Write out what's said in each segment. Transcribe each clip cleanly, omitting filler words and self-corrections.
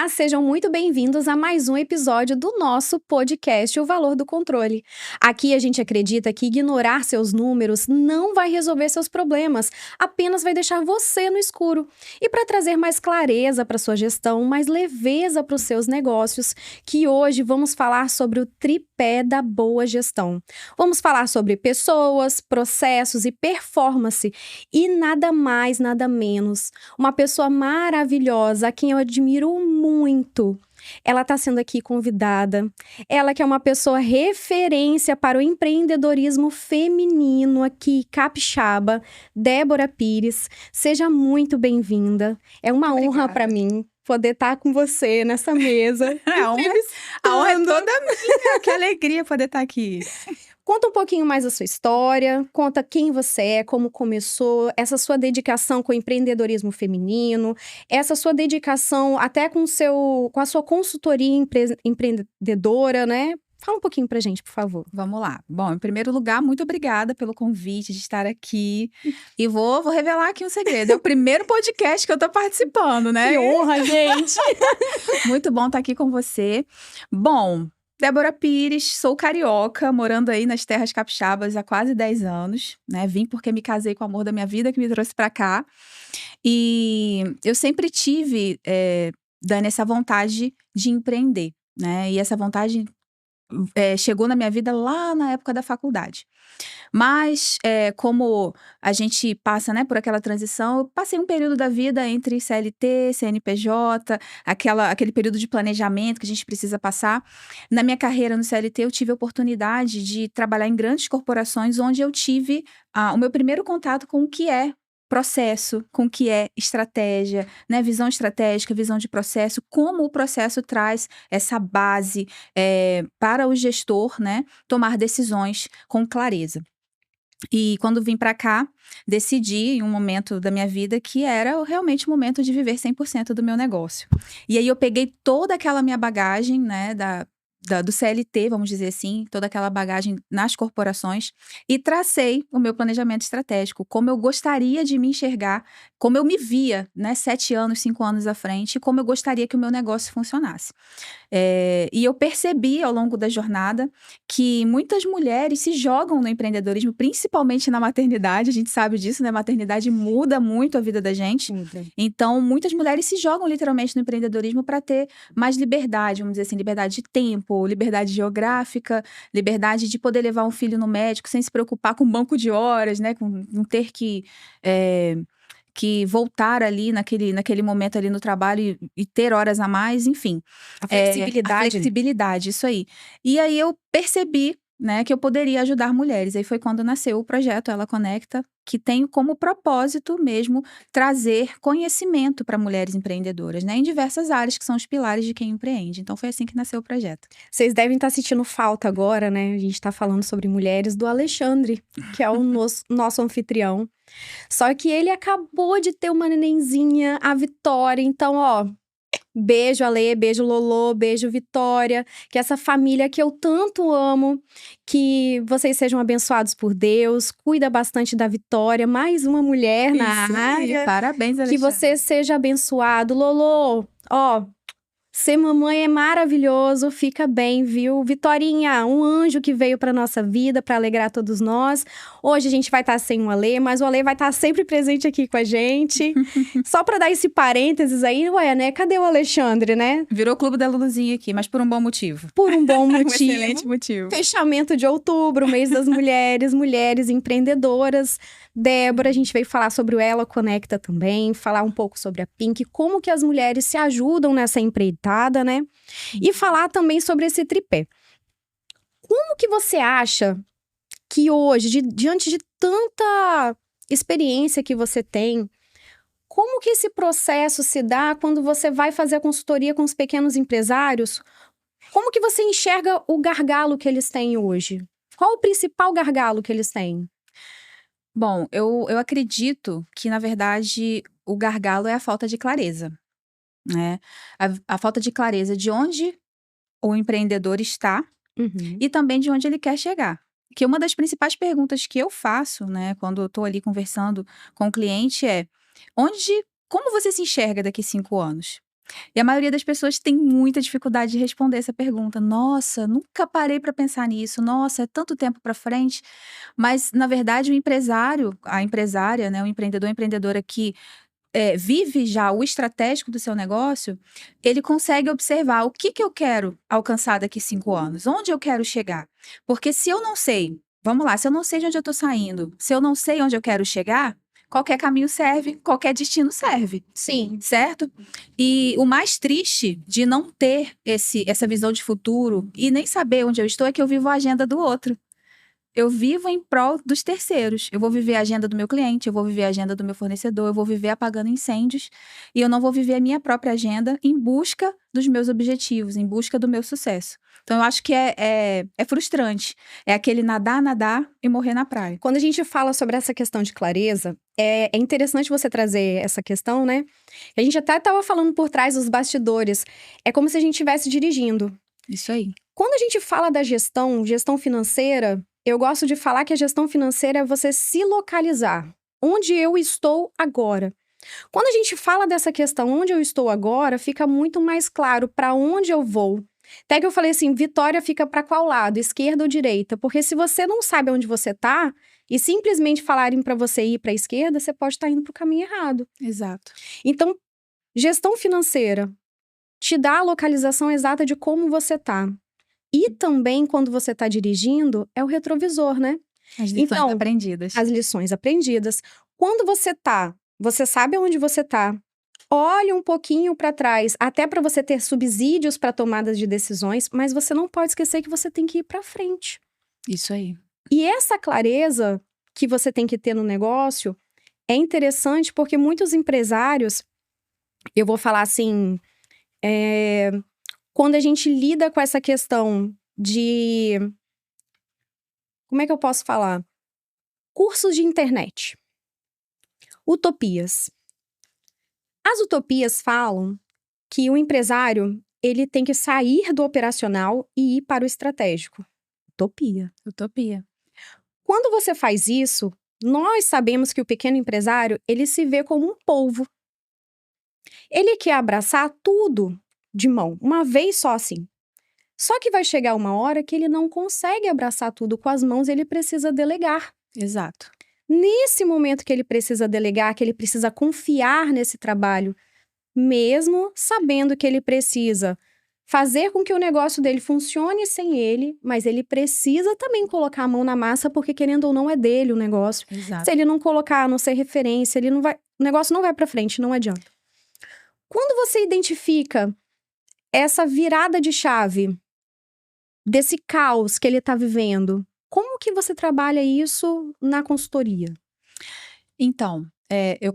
Olá, sejam muito bem-vindos a mais um episódio do nosso podcast O Valor do Controle. Aqui a gente acredita que ignorar seus números não vai resolver seus problemas, apenas vai deixar você no escuro. E para trazer mais clareza para sua gestão, mais leveza para os seus negócios, que hoje vamos falar sobre o tripé da boa gestão. Vamos falar sobre pessoas, processos e performance e nada mais, nada menos. Uma pessoa maravilhosa, a quem eu admiro muito. Ela está sendo aqui convidada. Ela que é uma pessoa referência para o empreendedorismo feminino aqui, capixaba, Débora Pires. Seja muito bem-vinda. É uma honra para mim poder estar com você nessa mesa. A honra é toda minha. Que alegria poder estar aqui. Conta um pouquinho mais a sua história, conta quem você é, como começou, essa sua dedicação com o empreendedorismo feminino, essa sua dedicação até com a sua consultoria empreendedora, né? Fala um pouquinho pra gente, por favor. Vamos lá. Bom, em primeiro lugar, muito obrigada pelo convite de estar aqui. E vou revelar aqui um segredo. É o primeiro podcast que eu tô participando, né? Que honra, gente! Muito bom estar aqui com você. Bom, Débora Pires, sou carioca, morando aí nas terras capixabas há quase 10 anos, né? Vim porque me casei com o amor da minha vida, que me trouxe pra cá. E eu sempre tive, Dani, essa vontade de empreender, né? E essa vontade chegou na minha vida lá na época da faculdade. Mas, como a gente passa, né, por aquela transição, eu passei um período da vida entre CLT, CNPJ, aquele período de planejamento que a gente precisa passar. Na minha carreira no CLT, eu tive a oportunidade de trabalhar em grandes corporações, onde eu tive o meu primeiro contato com o que é processo, com o que é estratégia, né, visão estratégica, visão de processo, como o processo traz essa base para o gestor, né, tomar decisões com clareza. E quando vim para cá, decidi em um momento da minha vida que era realmente o momento de viver 100% do meu negócio. E aí eu peguei toda aquela minha bagagem, né, do CLT, vamos dizer assim, toda aquela bagagem nas corporações e tracei o meu planejamento estratégico, como eu gostaria de me enxergar, como eu me via, né, 7 anos, 5 anos à frente, e como eu gostaria que o meu negócio funcionasse. E eu percebi ao longo da jornada que muitas mulheres se jogam no empreendedorismo, principalmente na maternidade, a gente sabe disso, né? A maternidade muda muito a vida da gente. Então, muitas mulheres se jogam literalmente no empreendedorismo para ter mais liberdade, vamos dizer assim, liberdade de tempo, liberdade geográfica, liberdade de poder levar um filho no médico sem se preocupar com banco de horas, né? Com não ter que voltar ali naquele momento ali no trabalho e ter horas a mais, enfim. A flexibilidade. A flexibilidade, isso aí. E aí eu percebi, né, que eu poderia ajudar mulheres. Aí foi quando nasceu o projeto Ela Conecta, que tem como propósito mesmo trazer conhecimento para mulheres empreendedoras, né, em diversas áreas que são os pilares de quem empreende. Então foi assim que nasceu o projeto. Vocês devem estar sentindo falta agora, né? A gente está falando sobre mulheres do Alexandre, que é o nosso anfitrião. Só que ele acabou de ter uma nenenzinha, a Vitória. Então, ó, beijo Ale, beijo Lolô, beijo Vitória. Que essa família que eu tanto amo, que vocês sejam abençoados por Deus. Cuida bastante da Vitória, mais uma mulher na área. Parabéns, Alexandre. Que você seja abençoado. Lolô, ó, ser mamãe é maravilhoso, fica bem, viu? Vitorinha, um anjo que veio pra nossa vida, pra alegrar todos nós. Hoje a gente vai estar sem o Ale, mas o Ale vai estar sempre presente aqui com a gente. Só pra dar esse parênteses aí, ué, né? Cadê o Alexandre, né? Virou Clube da Luluzinha aqui, mas por um bom motivo. Por um bom motivo. Um excelente motivo. Fechamento de outubro, mês das mulheres, mulheres empreendedoras. Débora, a gente veio falar sobre o Ela Conecta também, falar um pouco sobre a Pink, como que as mulheres se ajudam nessa empreitada, né? E falar também sobre esse tripé. Como que você acha que hoje, diante de tanta experiência que você tem, como que esse processo se dá quando você vai fazer a consultoria com os pequenos empresários? Como que você enxerga o gargalo que eles têm hoje? Qual o principal gargalo que eles têm? Bom, eu acredito que, na verdade, o gargalo é a falta de clareza, né? A falta de clareza de onde o empreendedor está e também de onde ele quer chegar. Que uma das principais perguntas que eu faço, né, quando eu estou ali conversando com o cliente é: como você se enxerga daqui 5 anos? E a maioria das pessoas tem muita dificuldade de responder essa pergunta. Nossa, nunca parei para pensar nisso. Nossa, é tanto tempo para frente. Mas, na verdade, o empresário, a empresária, né, o empreendedor, a empreendedora que vive já o estratégico do seu negócio, ele consegue observar o que eu quero alcançar daqui 5 anos, onde eu quero chegar. Porque se eu não sei, vamos lá, se eu não sei de onde eu estou saindo, se eu não sei onde eu quero chegar, qualquer caminho serve, qualquer destino serve. Sim. Certo? E o mais triste de não ter essa visão de futuro e nem saber onde eu estou é que eu vivo a agenda do outro. Eu vivo em prol dos terceiros. Eu vou viver a agenda do meu cliente, eu vou viver a agenda do meu fornecedor, eu vou viver apagando incêndios e eu não vou viver a minha própria agenda em busca dos meus objetivos, em busca do meu sucesso. Então, eu acho que é frustrante. É aquele nadar, nadar e morrer na praia. Quando a gente fala sobre essa questão de clareza, é interessante você trazer essa questão, né? A gente até estava falando por trás dos bastidores. É como se a gente estivesse dirigindo. Isso aí. Quando a gente fala da gestão financeira, eu gosto de falar que a gestão financeira é você se localizar. Onde eu estou agora? Quando a gente fala dessa questão, onde eu estou agora, fica muito mais claro para onde eu vou. Até que eu falei assim, vitória fica para qual lado, esquerda ou direita? Porque se você não sabe onde você tá e simplesmente falarem para você ir para a esquerda, você pode estar indo para o caminho errado. Exato. Então, gestão financeira te dá a localização exata de como você tá. E também, quando você tá dirigindo, é o retrovisor, né? As lições aprendidas. As lições aprendidas. Quando você sabe onde você tá, olha um pouquinho para trás, até para você ter subsídios para tomadas de decisões, mas você não pode esquecer que você tem que ir para frente. Isso aí. E essa clareza que você tem que ter no negócio é interessante porque muitos empresários, eu vou falar assim, quando a gente lida com essa questão de... Como é que eu posso falar? Cursos de internet. Utopias. As utopias falam que o empresário, ele tem que sair do operacional e ir para o estratégico. Utopia. Quando você faz isso, nós sabemos que o pequeno empresário, ele se vê como um polvo. Ele quer abraçar tudo de mão, uma vez só assim. Só que vai chegar uma hora que ele não consegue abraçar tudo com as mãos, ele precisa delegar. Exato. Nesse momento que ele precisa delegar, que ele precisa confiar nesse trabalho, mesmo sabendo que ele precisa fazer com que o negócio dele funcione sem ele, mas ele precisa também colocar a mão na massa, porque querendo ou não é dele o negócio. Exato. Se ele não colocar, não ser referência, o negócio não vai para frente, não adianta. Quando você identifica essa virada de chave desse caos que ele está vivendo, como que você trabalha isso na consultoria? Então, eu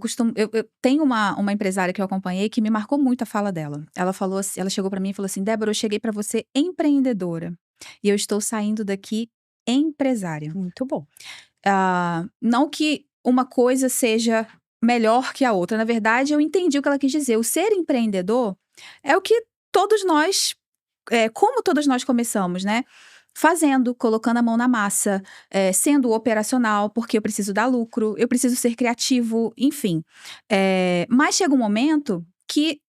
tenho uma empresária que eu acompanhei que me marcou muito a fala dela. Ela falou assim, ela chegou para mim e falou assim: Débora, eu cheguei para você empreendedora e eu estou saindo daqui empresária. Muito bom. Não que uma coisa seja melhor que a outra. Na verdade, eu entendi o que ela quis dizer. O ser empreendedor é o que todos nós, como todos nós começamos, né? Fazendo, colocando a mão na massa, sendo operacional, porque eu preciso dar lucro, eu preciso ser criativo, enfim. Mas chega um momento que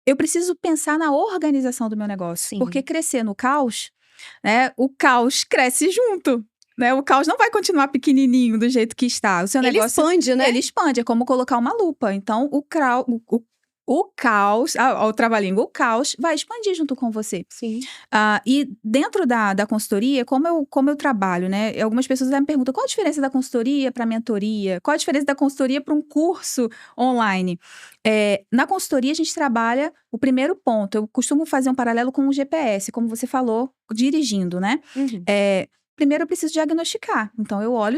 eu preciso pensar na organização do meu negócio. Sim. Porque crescer no caos, né? O caos cresce junto. Né? O caos não vai continuar pequenininho do jeito que está. O seu Ele negócio expande, né? Ele expande, é como colocar uma lupa. Então, o caos, o trava-língua, o caos vai expandir junto com você. Sim. E dentro da consultoria, como eu trabalho, né? Algumas pessoas me perguntam qual a diferença da consultoria para mentoria? Qual a diferença da consultoria para um curso online? Na consultoria, a gente trabalha o primeiro ponto. Eu costumo fazer um paralelo com o GPS, como você falou, dirigindo, né? Uhum. Primeiro eu preciso diagnosticar. Então, a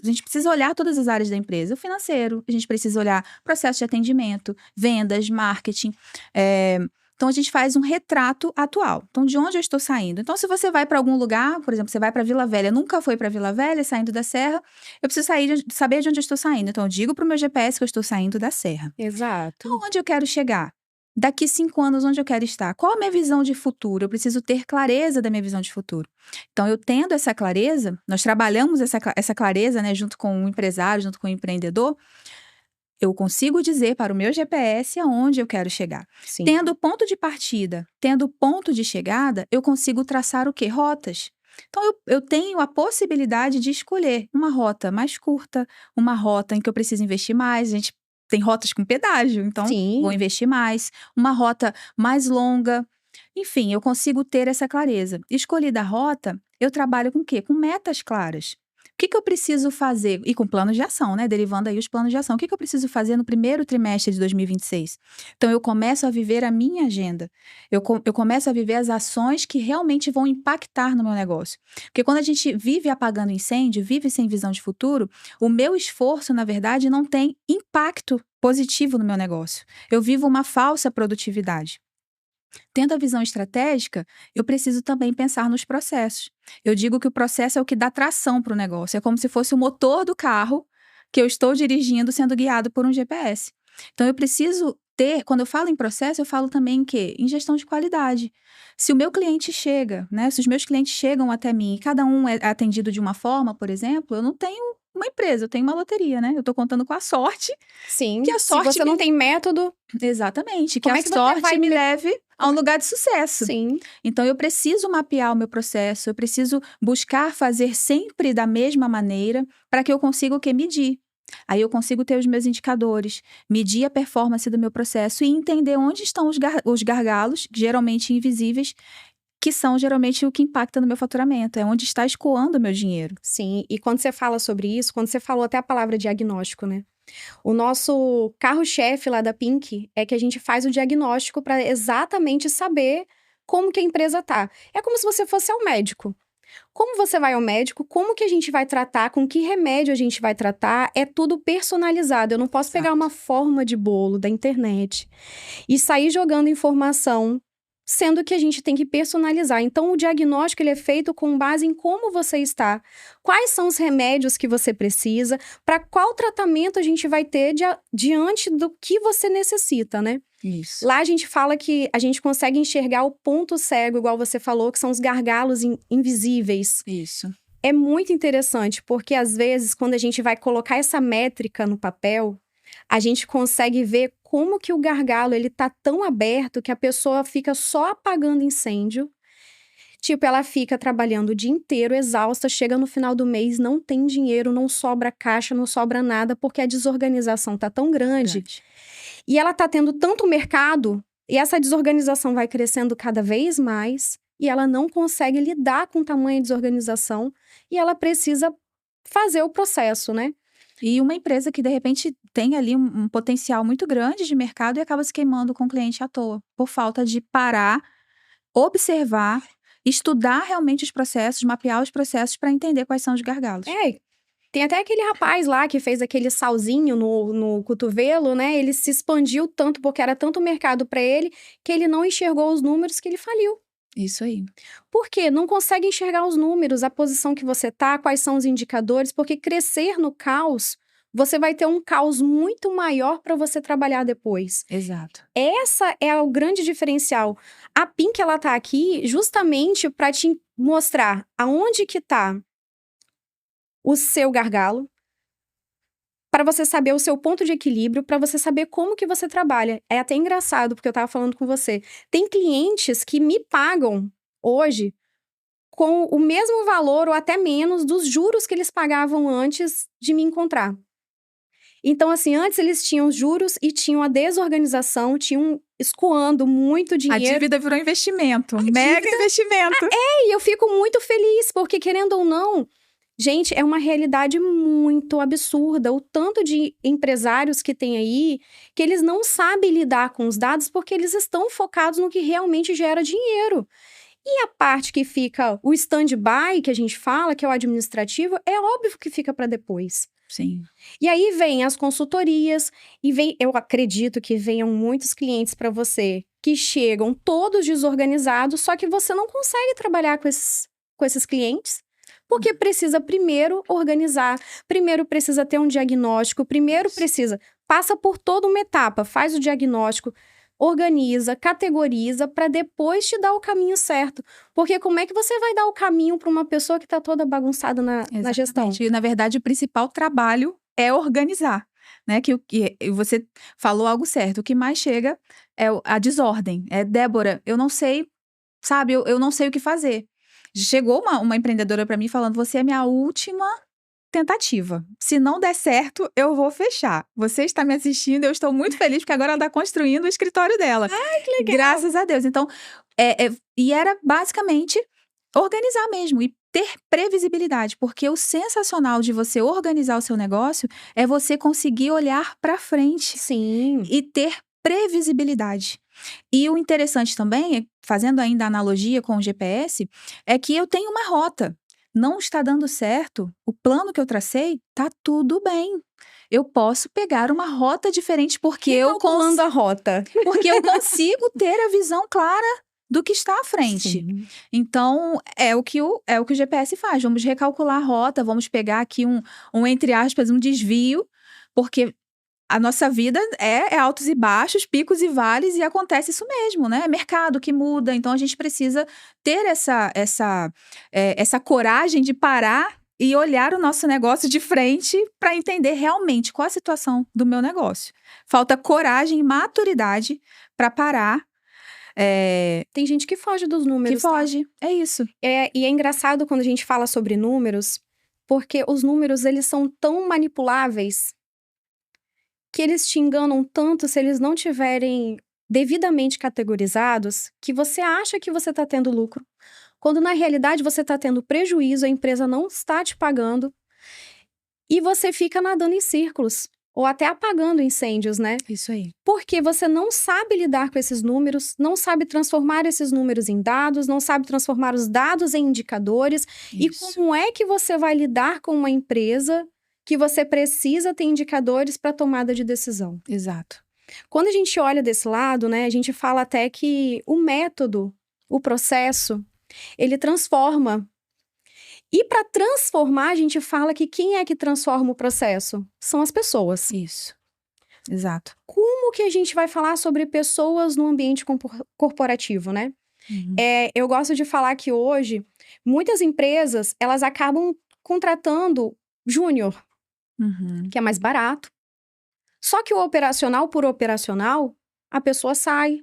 gente precisa olhar todas as áreas da empresa. O financeiro, a gente precisa olhar processo de atendimento, vendas, marketing. Então, a gente faz um retrato atual. Então, de onde eu estou saindo? Então, se você vai para algum lugar, por exemplo, você vai para Vila Velha, nunca foi para Vila Velha, saindo da Serra, eu preciso saber de onde eu estou saindo. Então, eu digo para o meu GPS que eu estou saindo da Serra. Exato. Então, onde eu quero chegar? Daqui 5 anos, onde eu quero estar? Qual a minha visão de futuro? Eu preciso ter clareza da minha visão de futuro. Então, eu tendo essa clareza, nós trabalhamos essa clareza, né, junto com o empresário, junto com o empreendedor, Eu consigo dizer para o meu GPS aonde eu quero chegar. Sim. Tendo ponto de partida, tendo ponto de chegada, eu consigo traçar o quê? Rotas. Então, eu tenho a possibilidade de escolher uma rota mais curta, uma rota em que eu preciso investir mais. A gente tem rotas com pedágio, então vou Sim. investir mais. Uma rota mais longa. Enfim, eu consigo ter essa clareza. Escolhida a rota, eu trabalho com o quê? Com metas claras. O que eu preciso fazer? E com planos de ação, né? Derivando aí os planos de ação. O que eu preciso fazer no primeiro trimestre de 2026? Então, eu começo a viver a minha agenda. Eu começo a viver as ações que realmente vão impactar no meu negócio. Porque quando a gente vive apagando incêndio, vive sem visão de futuro, o meu esforço, na verdade, não tem impacto positivo no meu negócio. Eu vivo uma falsa produtividade. Tendo a visão estratégica, eu preciso também pensar nos processos. Eu digo que o processo é o que dá tração para o negócio. É como se fosse o motor do carro que eu estou dirigindo sendo guiado por um GPS. Então, eu preciso ter, quando eu falo em processo, eu falo também em quê? Em gestão de qualidade. Se o meu cliente chega, né? Se os meus clientes chegam até mim e cada um é atendido de uma forma, por exemplo, eu não tenho uma empresa, eu tenho uma loteria, né? Eu estou contando com a sorte, que Sim. a Se sorte você não tem método, Exatamente, que como a é que você sorte vai me leve a um lugar de sucesso. Sim. Então, eu preciso mapear o meu processo, eu preciso buscar fazer sempre da mesma maneira para que eu consiga o quê? Medir. Aí eu consigo ter os meus indicadores, medir a performance do meu processo e entender onde estão os gargalos, geralmente invisíveis, que são geralmente o que impacta no meu faturamento, é onde está escoando o meu dinheiro. Sim. E quando você fala sobre isso, quando você falou até a palavra diagnóstico, né? O nosso carro-chefe lá da Pink é que a gente faz o diagnóstico para exatamente saber como que a empresa tá. É como se você fosse ao médico. Como você vai ao médico, como que a gente vai tratar, com que remédio a gente vai tratar, é tudo personalizado. Eu não posso pegar Exato. uma forma de bolo da internet e sair jogando informação, sendo que a gente tem que personalizar. Então, o diagnóstico ele é feito com base em como você está, quais são os remédios que você precisa, para qual tratamento a gente vai ter diante do que você necessita, né? Isso. Lá a gente fala que a gente consegue enxergar o ponto cego, igual você falou, que são os gargalos invisíveis. Isso. É muito interessante, porque às vezes, quando a gente vai colocar essa métrica no papel, a gente consegue ver como que o gargalo ele tá tão aberto que a pessoa fica só apagando incêndio. Tipo, ela fica trabalhando o dia inteiro, exausta, chega no final do mês, não tem dinheiro, não sobra caixa, não sobra nada, porque a desorganização tá tão grande. E ela tá tendo tanto mercado, e essa desorganização vai crescendo cada vez mais, e ela não consegue lidar com tamanha desorganização, e ela precisa fazer o processo, né? E uma empresa que, de repente, tem ali um potencial muito grande de mercado e acaba se queimando com o cliente à toa, por falta de parar, observar, estudar realmente os processos, mapear os processos para entender quais são os gargalos. Tem até aquele rapaz lá que fez aquele salzinho no cotovelo, né? Ele se expandiu tanto, porque era tanto mercado para ele, que ele não enxergou os números que ele faliu. Isso aí. Por quê? Não consegue enxergar os números, a posição que você tá, quais são os indicadores, porque crescer no caos, você vai ter um caos muito maior para você trabalhar depois. Exato. Essa é o grande diferencial. A Pink, ela tá aqui justamente para te mostrar aonde que tá o seu gargalo, para você saber o seu ponto de equilíbrio, para você saber como que você trabalha. É até engraçado, porque eu tava falando com você. Tem clientes que me pagam hoje com o mesmo valor ou até menos dos juros que eles pagavam antes de me encontrar. Então, assim, antes eles tinham os juros e tinham a desorganização, tinham escoando muito A dinheiro. dívida virou investimento, mega investimento. E eu fico muito feliz, porque querendo ou não, gente, é uma realidade muito absurda. O tanto de empresários que tem aí, que eles não sabem lidar com os dados porque eles estão focados no que realmente gera dinheiro. E a parte que fica, o stand-by, que a gente fala, que é o administrativo, é óbvio que fica para depois. Sim. E aí vem as consultorias, e vem, eu acredito que venham muitos clientes para você que chegam todos desorganizados, só que você não consegue trabalhar com esses clientes. Porque precisa primeiro organizar, primeiro precisa ter um diagnóstico, primeiro precisa, passa por toda uma etapa, faz o diagnóstico, organiza, categoriza, para depois te dar o caminho certo. Porque como é que você vai dar o caminho para uma pessoa que está toda bagunçada na gestão? E, na verdade, o principal trabalho é organizar. né? E você falou algo certo. O que mais chega é a desordem. Débora, eu não sei, sabe? Eu não sei o que fazer. Chegou uma empreendedora para mim falando: você é minha última tentativa. Se não der certo, eu vou fechar. Você está me assistindo, eu estou muito feliz, porque agora ela está construindo o escritório dela. Ai, que legal! Graças a Deus. Então, e era basicamente organizar mesmo e ter previsibilidade, porque o sensacional de você organizar o seu negócio é você conseguir olhar para frente Sim. e ter previsibilidade. E o interessante também, fazendo ainda a analogia com o GPS, é que eu tenho uma rota. Não está dando certo, o plano que eu tracei, tá tudo bem. Eu posso pegar uma rota diferente porque eu Recalculando a rota. porque eu consigo ter a visão clara do que está à frente. Sim. Então, é o que o GPS faz. Vamos recalcular a rota, vamos pegar aqui entre aspas, um desvio, porque a nossa vida é altos e baixos, picos e vales, e acontece isso mesmo, né? É mercado que muda, então a gente precisa ter essa coragem de parar e olhar o nosso negócio de frente para entender realmente qual a situação do meu negócio. Falta coragem e maturidade para parar. Tem gente que foge dos números. Que foge, é isso. E é engraçado quando a gente fala sobre números, porque os números, eles são tão manipuláveis que eles te enganam tanto se eles não tiverem devidamente categorizados, que você acha que você está tendo lucro, quando na realidade você está tendo prejuízo, a empresa não está te pagando, e você fica nadando em círculos, ou até apagando incêndios, né? Isso aí. Porque você não sabe lidar com esses números, não sabe transformar esses números em dados, não sabe transformar os dados em indicadores. Isso. E como é que você vai lidar com uma empresa que você precisa ter indicadores para tomada de decisão? Exato. Quando a gente olha desse lado, né, a gente fala até que o método, o processo, ele transforma. E para transformar, a gente fala que quem é que transforma o processo? São as pessoas. Isso. Exato. Como que a gente vai falar sobre pessoas no ambiente corporativo, né? Uhum. Eu gosto de falar que hoje, muitas empresas, elas acabam contratando júnior, Uhum. que é mais barato. Só que o operacional por operacional, a pessoa sai.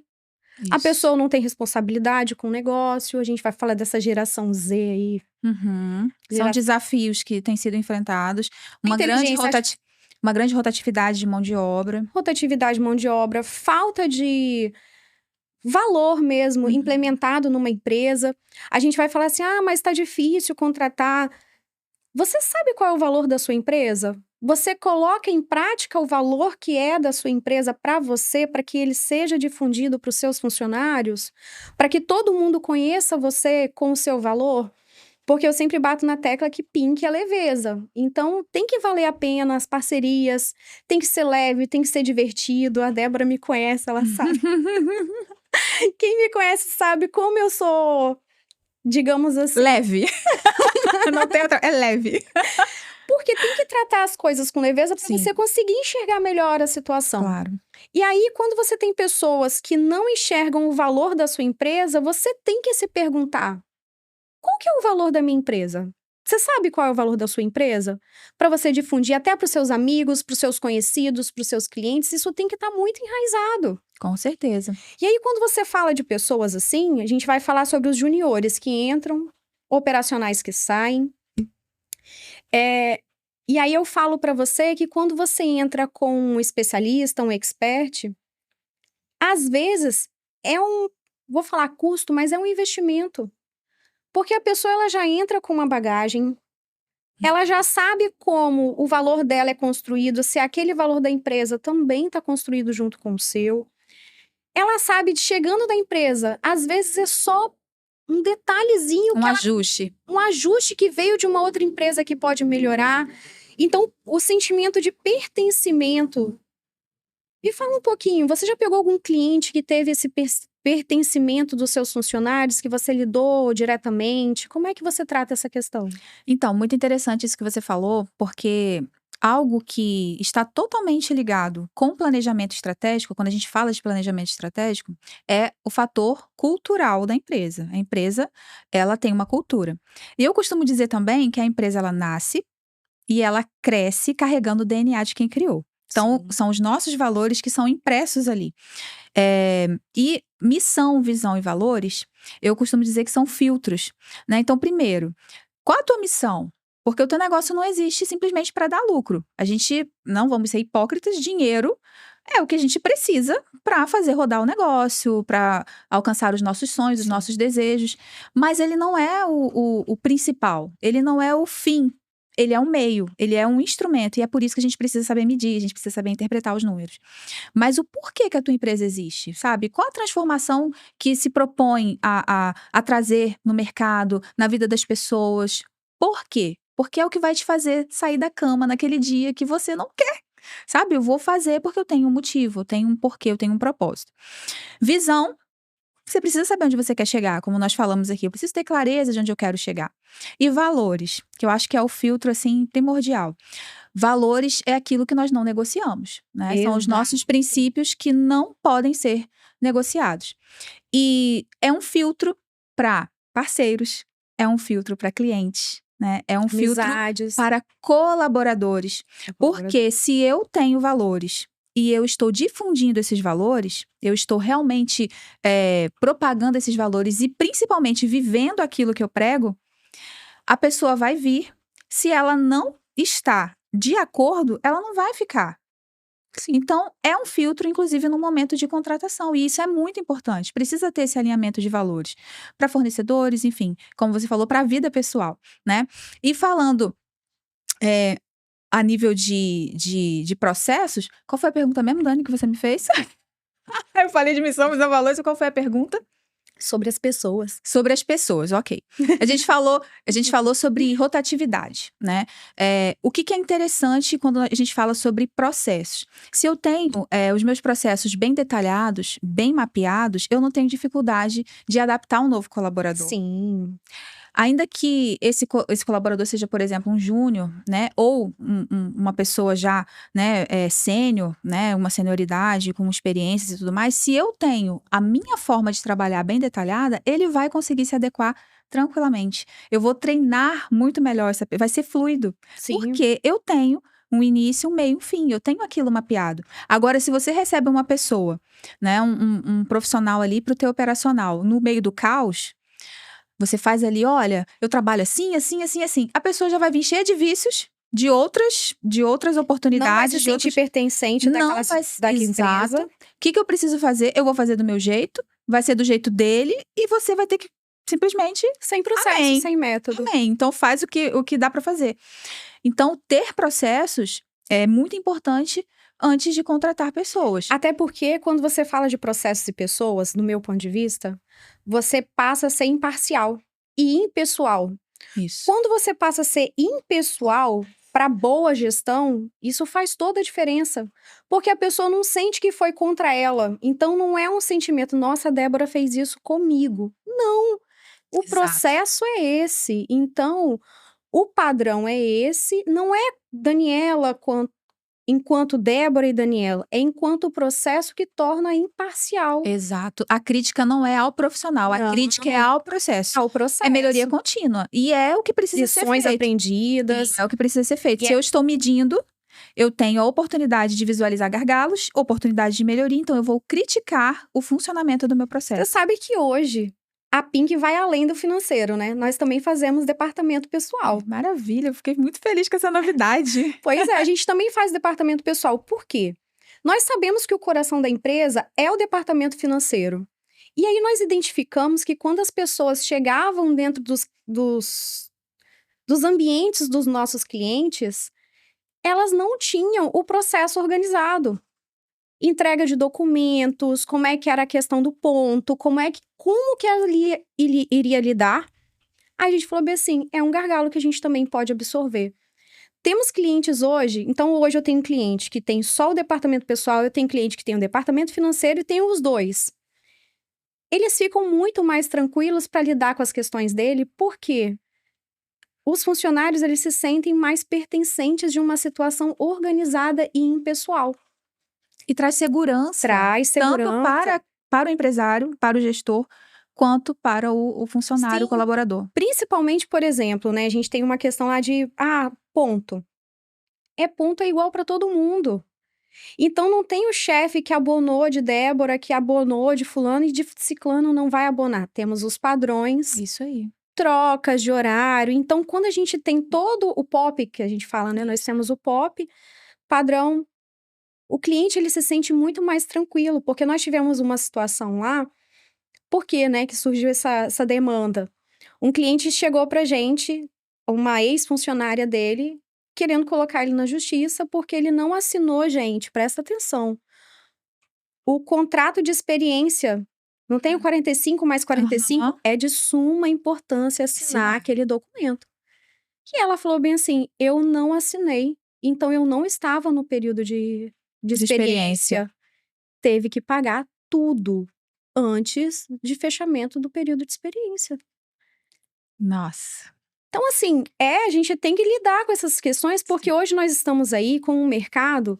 A Isso. pessoa não tem responsabilidade com o negócio. A gente vai falar dessa geração Z aí. Uhum. São desafios que têm sido enfrentados. Uma grande rotatividade de mão de obra. Rotatividade de mão de obra, falta de valor mesmo implementado numa empresa. A gente vai falar assim, mas tá difícil contratar. Você sabe qual é o valor da sua empresa? Você coloca em prática o valor que é da sua empresa para você, para que ele seja difundido para os seus funcionários? Para que todo mundo conheça você com o seu valor? Porque eu sempre bato na tecla que Pink é leveza. Então, tem que valer a pena as parcerias, tem que ser leve, tem que ser divertido. A Débora me conhece, ela sabe. Quem me conhece sabe como eu sou, digamos assim... Leve. Não tem outra... É leve. Porque tem que tratar as coisas com leveza para você conseguir enxergar melhor a situação. Claro. E aí, quando você tem pessoas que não enxergam o valor da sua empresa, você tem que se perguntar: qual que é o valor da minha empresa? Você sabe qual é o valor da sua empresa? Para você difundir até para os seus amigos, para os seus conhecidos, para os seus clientes, isso tem que estar muito enraizado. Com certeza. E aí, quando você fala de pessoas assim, a gente vai falar sobre os juniores que entram, operacionais que saem. E aí eu falo para você que quando você entra com um especialista, um expert, às vezes vou falar custo, mas é um investimento. Porque a pessoa ela já entra com uma bagagem, ela já sabe como o valor dela é construído, se aquele valor da empresa também está construído junto com o seu. Ela sabe, chegando da empresa, às vezes é só um detalhezinho, um ajuste que veio de uma outra empresa que pode melhorar. Então, o sentimento de pertencimento. Me fala um pouquinho, você já pegou algum cliente que teve esse pertencimento dos seus funcionários, que você lidou diretamente? Como é que você trata essa questão? Então, muito interessante isso que você falou, porque algo que está totalmente ligado com planejamento estratégico, quando a gente fala de planejamento estratégico, é o fator cultural da empresa. A empresa, ela tem uma cultura. E eu costumo dizer também que a empresa, ela nasce e ela cresce carregando o DNA de quem criou. Então, Sim. são os nossos valores que são impressos ali. E missão, visão e valores, eu costumo dizer que são filtros, né? Então, primeiro, qual a tua missão? Porque o teu negócio não existe simplesmente para dar lucro. A gente, não vamos ser hipócritas, dinheiro é o que a gente precisa para fazer rodar o negócio, para alcançar os nossos sonhos, os Sim. nossos desejos. Mas ele não é o principal, ele não é o fim. Ele é um meio, ele é um instrumento. E é por isso que a gente precisa saber medir, a gente precisa saber interpretar os números. Mas o porquê que a tua empresa existe, sabe? Qual a transformação que se propõe a trazer no mercado, na vida das pessoas? Por quê? Porque é o que vai te fazer sair da cama naquele dia que você não quer. Sabe? Eu vou fazer porque eu tenho um motivo, eu tenho um porquê, eu tenho um propósito. Visão, você precisa saber onde você quer chegar, como nós falamos aqui. Eu preciso ter clareza de onde eu quero chegar. E valores, que eu acho que é o filtro, assim, primordial. Valores é aquilo que nós não negociamos, né? São os nossos Exato. princípios que não podem ser negociados. E é um filtro para parceiros, é um filtro para clientes, né? É um filtro Amizades. para colaboradores. Porque se eu tenho valores e eu estou difundindo esses valores, eu estou realmente propagando esses valores e principalmente vivendo aquilo que eu prego, a pessoa vai vir. Se ela não está de acordo, ela não vai ficar. Sim. Então, é um filtro, inclusive, no momento de contratação. E isso é muito importante. Precisa ter esse alinhamento de valores para fornecedores, enfim, como você falou, para a vida pessoal, né? E falando a nível de processos, qual foi a pergunta mesmo, Dani, que você me fez? Eu falei de missão, visão, valores, qual foi a pergunta? Sobre as pessoas. Sobre as pessoas, ok. A gente falou sobre rotatividade, né? O que é interessante quando a gente fala sobre processos? Se eu tenho os meus processos bem detalhados, bem mapeados, eu não tenho dificuldade de adaptar um novo colaborador. Sim. Ainda que esse colaborador seja, por exemplo, um júnior, né? Ou uma pessoa já, né, sênior, né? Uma senioridade com experiências e tudo mais. Se eu tenho a minha forma de trabalhar bem detalhada, ele vai conseguir se adequar tranquilamente. Eu vou treinar muito melhor, vai ser fluido. Sim. Porque eu tenho um início, um meio, um fim. Eu tenho aquilo mapeado. Agora, se você recebe uma pessoa, né? Um profissional ali para o teu operacional, no meio do caos, você faz ali, olha, eu trabalho assim, assim, assim, assim. A pessoa já vai vir cheia de vícios, de outras Não vai oportunidades, se de sentir outros. pertencente Não vai. daquela Exato. empresa. O que eu preciso fazer? Eu vou fazer do meu jeito, vai ser do jeito dele, e você vai ter que simplesmente. Sem processo, Amém. sem método. Amém. Então faz o que dá para fazer. Então, ter processos é muito importante antes de contratar pessoas. Até porque, quando você fala de processos e pessoas, do meu ponto de vista, você passa a ser imparcial e impessoal. Isso. Quando você passa a ser impessoal para boa gestão, isso faz toda a diferença. Porque a pessoa não sente que foi contra ela. Então, não é um sentimento, nossa, a Débora fez isso comigo. Não. O Exato. processo é esse. Então, o padrão é esse. Não é Daniela enquanto Débora e Daniela. É enquanto o processo que torna imparcial. Exato. A crítica não é ao profissional, a Não. crítica é ao processo. Ao processo. É melhoria contínua. E é o que precisa ser Lições feito. aprendidas. É o que precisa ser feito. E Se eu estou medindo, eu tenho a oportunidade de visualizar gargalos, oportunidade de melhoria, então eu vou criticar o funcionamento do meu Você processo. sabe que hoje a Pink vai além do financeiro, né? Nós também fazemos departamento pessoal. Maravilha, eu fiquei muito feliz com essa novidade. Pois é, a gente também faz departamento pessoal. Por quê? Nós sabemos que o coração da empresa é o departamento financeiro. E aí nós identificamos que quando as pessoas chegavam dentro dos ambientes dos nossos clientes, elas não tinham o processo organizado. Entrega de documentos, como é que era a questão do ponto, como que ela iria lidar. Aí a gente falou bem assim, é um gargalo que a gente também pode absorver. Temos clientes hoje, então hoje eu tenho um cliente que tem só o departamento pessoal, eu tenho cliente que tem o departamento financeiro e tenho os dois. Eles ficam muito mais tranquilos para lidar com as questões dele, porque os funcionários eles se sentem mais pertencentes de uma situação organizada e impessoal. E traz segurança. Traz segurança. Tanto para o empresário, para o gestor, quanto para o funcionário, Sim. o colaborador. Principalmente, por exemplo, né? A gente tem uma questão lá de, ponto. Ponto é igual para todo mundo. Então não tem o chefe que abonou de Débora, que abonou de fulano e de ciclano não vai abonar. Temos os padrões, Isso aí. trocas de horário. Então, quando a gente tem todo o POP, que a gente fala, né? Nós temos o POP, padrão. O cliente, ele se sente muito mais tranquilo, porque nós tivemos uma situação lá, por que, né, que surgiu essa demanda? Um cliente chegou pra gente, uma ex-funcionária dele, querendo colocar ele na justiça, porque ele não assinou, gente, presta atenção. O contrato de experiência, não tem o 45 mais 45? Aham. É de suma importância assinar aquele documento. E ela falou bem assim: eu não assinei, então eu não estava no período de De experiência. experiência. Teve que pagar tudo antes de fechamento do período de experiência. Nossa. Então, assim, a gente tem que lidar com essas questões, porque hoje nós estamos aí com um mercado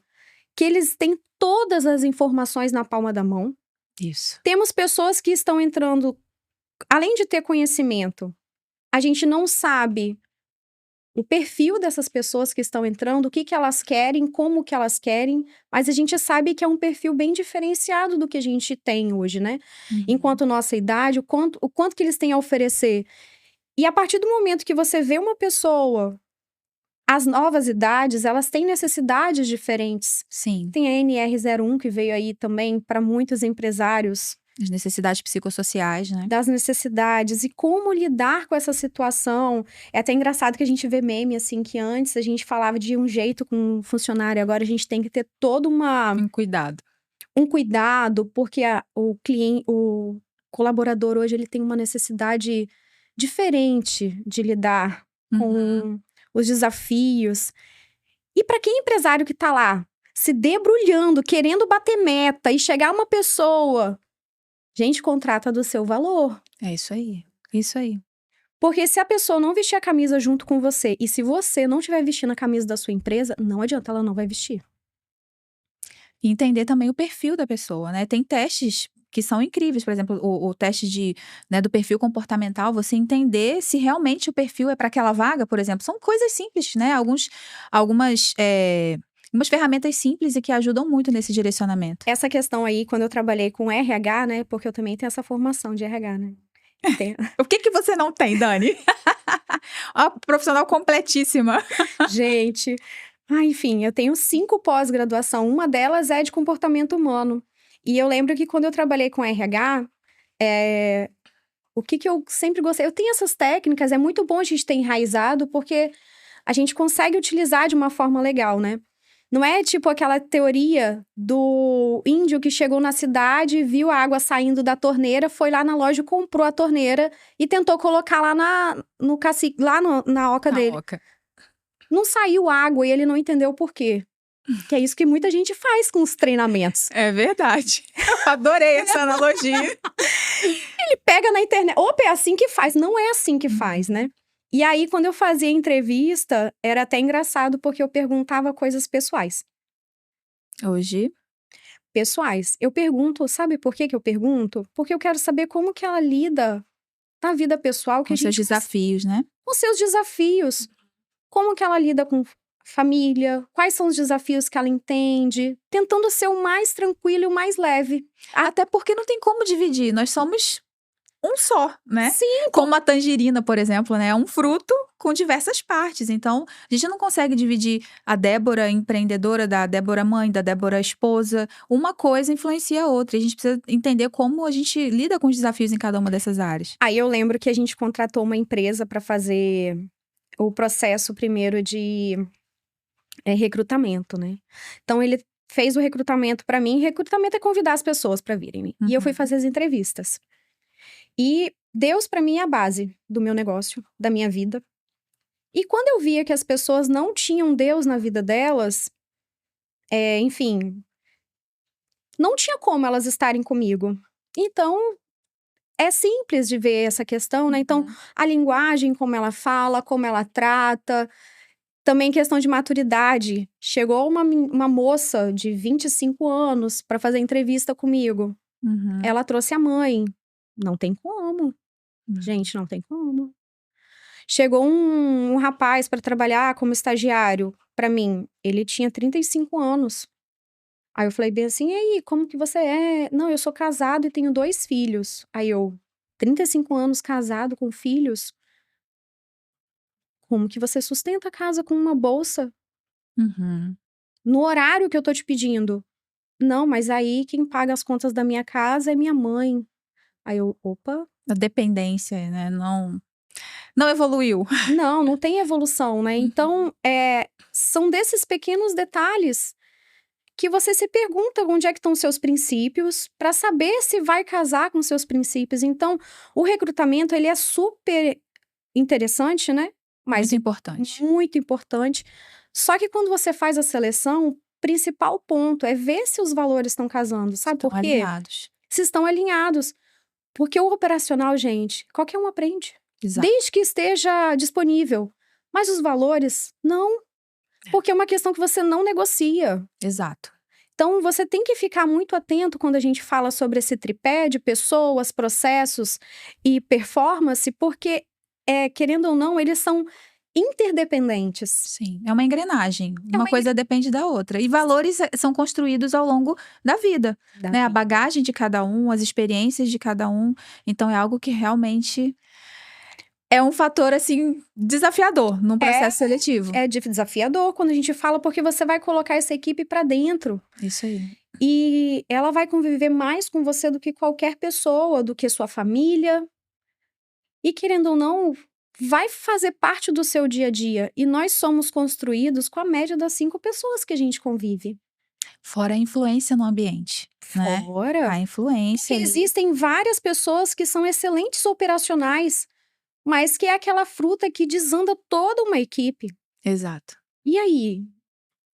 que eles têm todas as informações na palma da mão. Isso. Temos pessoas que estão entrando, além de ter conhecimento, a gente não sabe o perfil dessas pessoas que estão entrando, o que que elas querem, como que elas querem, mas a gente sabe que é um perfil bem diferenciado do que a gente tem hoje, né? Enquanto nossa idade, o quanto que eles têm a oferecer. E a partir do momento que você vê uma pessoa, as novas idades, elas têm necessidades diferentes. Sim. Tem a NR01 que veio aí também para muitos empresários, As necessidades psicossociais, né? das necessidades e como lidar com essa situação. É até engraçado que a gente vê meme, assim, que antes a gente falava de um jeito com um funcionário, agora a gente tem que ter todo Cuidado. um cuidado, porque o cliente, o colaborador hoje, ele tem uma necessidade diferente de lidar com os desafios. E para quem é empresário que tá lá, se debrulhando, querendo bater meta e chegar uma pessoa, gente, contrata do seu valor. É isso aí. Isso aí. Porque se a pessoa não vestir a camisa junto com você, e se você não estiver vestindo a camisa da sua empresa, não adianta, ela não vai vestir. E entender também o perfil da pessoa, né? Tem testes que são incríveis, por exemplo, o teste do perfil comportamental, você entender se realmente o perfil é para aquela vaga, por exemplo. São coisas simples, né? Algumas ferramentas simples e que ajudam muito nesse direcionamento. Essa questão aí, quando eu trabalhei com RH, né? Porque eu também tenho essa formação de RH, né? O que você não tem, Dani? Ó, profissional completíssima. Gente, enfim, eu tenho 5 pós-graduação. Uma delas é de comportamento humano. E eu lembro que quando eu trabalhei com RH, o que eu sempre gostei... Eu tenho essas técnicas, é muito bom a gente ter enraizado, porque a gente consegue utilizar de uma forma legal, né? Não é tipo aquela teoria do índio que chegou na cidade, viu a água saindo da torneira, foi lá na loja, comprou a torneira e tentou colocar lá no cacique, lá na oca dele. Não saiu água e ele não entendeu o porquê. Que é isso que muita gente faz com os treinamentos. É verdade. Eu adorei essa analogia. Ele pega na internet. Opa, é assim que faz. Não é assim que faz, né? E aí, quando eu fazia entrevista, era até engraçado, porque eu perguntava coisas pessoais. Hoje, Pessoais. Eu pergunto, sabe por que eu pergunto? Porque eu quero saber como que ela lida na vida pessoal, que com a seus gente... desafios, né? Com seus desafios. Como que ela lida com família, quais são os desafios que ela entende, tentando ser o mais tranquilo e o mais leve. Até porque não tem como dividir, nós somos um só, né? Sim. Como a tangerina, por exemplo, né? É um fruto com diversas partes. Então, a gente não consegue dividir a Débora empreendedora da Débora mãe, da Débora esposa. Uma coisa influencia a outra. E a gente precisa entender como a gente lida com os desafios em cada uma dessas áreas. Aí eu lembro que a gente contratou uma empresa para fazer o processo primeiro de recrutamento, né? Então ele fez o recrutamento para mim. Recrutamento é convidar as pessoas para virem. E eu fui fazer as entrevistas. E Deus para mim é a base do meu negócio, da minha vida. E quando eu via que as pessoas não tinham Deus na vida delas, enfim, não tinha como elas estarem comigo. Então, é simples de ver essa questão, né? Então, a linguagem, como ela fala, como ela trata. Também questão de maturidade. Chegou uma moça de 25 anos para fazer entrevista comigo. Ela trouxe a mãe. Não tem como. Gente, não tem como. Chegou um rapaz para trabalhar como estagiário para mim. Ele tinha 35 anos. Aí eu falei bem assim: "E aí, como que você é?". "Não, eu sou casado e tenho 2 filhos". Aí eu: "35 anos casado com filhos? Como que você sustenta a casa com uma bolsa Uhum. no horário que eu tô te pedindo?". "Não, mas aí quem paga as contas da minha casa é minha mãe". Aí eu: "Opa, A dependência, né, não evoluiu. não, não tem evolução, né". Então, são desses pequenos detalhes que você se pergunta onde é que estão os seus princípios, para saber se vai casar com seus princípios. Então, o recrutamento ele é super interessante, né, mas Muito importante. muito importante. Só que quando você faz a seleção, o principal ponto é ver se os valores estão casando, sabe Estão por quê? alinhados. Se estão alinhados. Porque o operacional, gente, qualquer um aprende, Exato, desde que esteja disponível. Mas os valores, não, porque é uma questão que você não negocia. exato. Então, você tem que ficar muito atento quando a gente fala sobre esse tripé de pessoas, processos e performance, porque, querendo ou não, eles são interdependentes. Sim, é uma engrenagem, É uma uma coisa depende da outra. E valores são construídos ao longo da vida, da né, a vida. bagagem de cada um, as experiências de cada um, então é algo que realmente é um fator, assim, desafiador num É, processo seletivo. é desafiador quando a gente fala, porque você vai colocar essa equipe para dentro. Isso aí. E ela vai conviver mais com você do que qualquer pessoa, do que sua família. E querendo ou não, vai fazer parte do seu dia a dia. E nós somos construídos com a média das 5 pessoas que a gente convive. Fora a influência no ambiente, né, Fora a influência que ali. existem várias pessoas que são excelentes operacionais, mas que é aquela fruta que desanda toda uma equipe. Exato. E aí?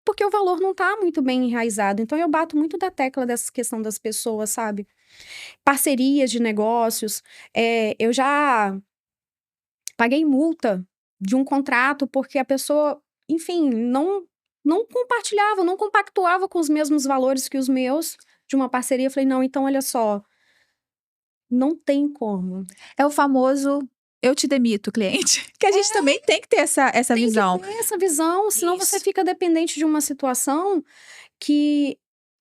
Porque o valor não tá muito bem enraizado. Então eu bato muito da tecla dessa questão das pessoas, sabe? Parcerias de negócios. Eu já paguei multa de um contrato porque a pessoa, enfim, não compartilhava, não compactuava com os mesmos valores que os meus de uma parceria. Eu falei: "Não, então olha só, não tem como". É o famoso "eu te demito, cliente", que a gente também tem que ter essa Tem que visão. ter essa visão, senão você Isso, fica dependente de uma situação que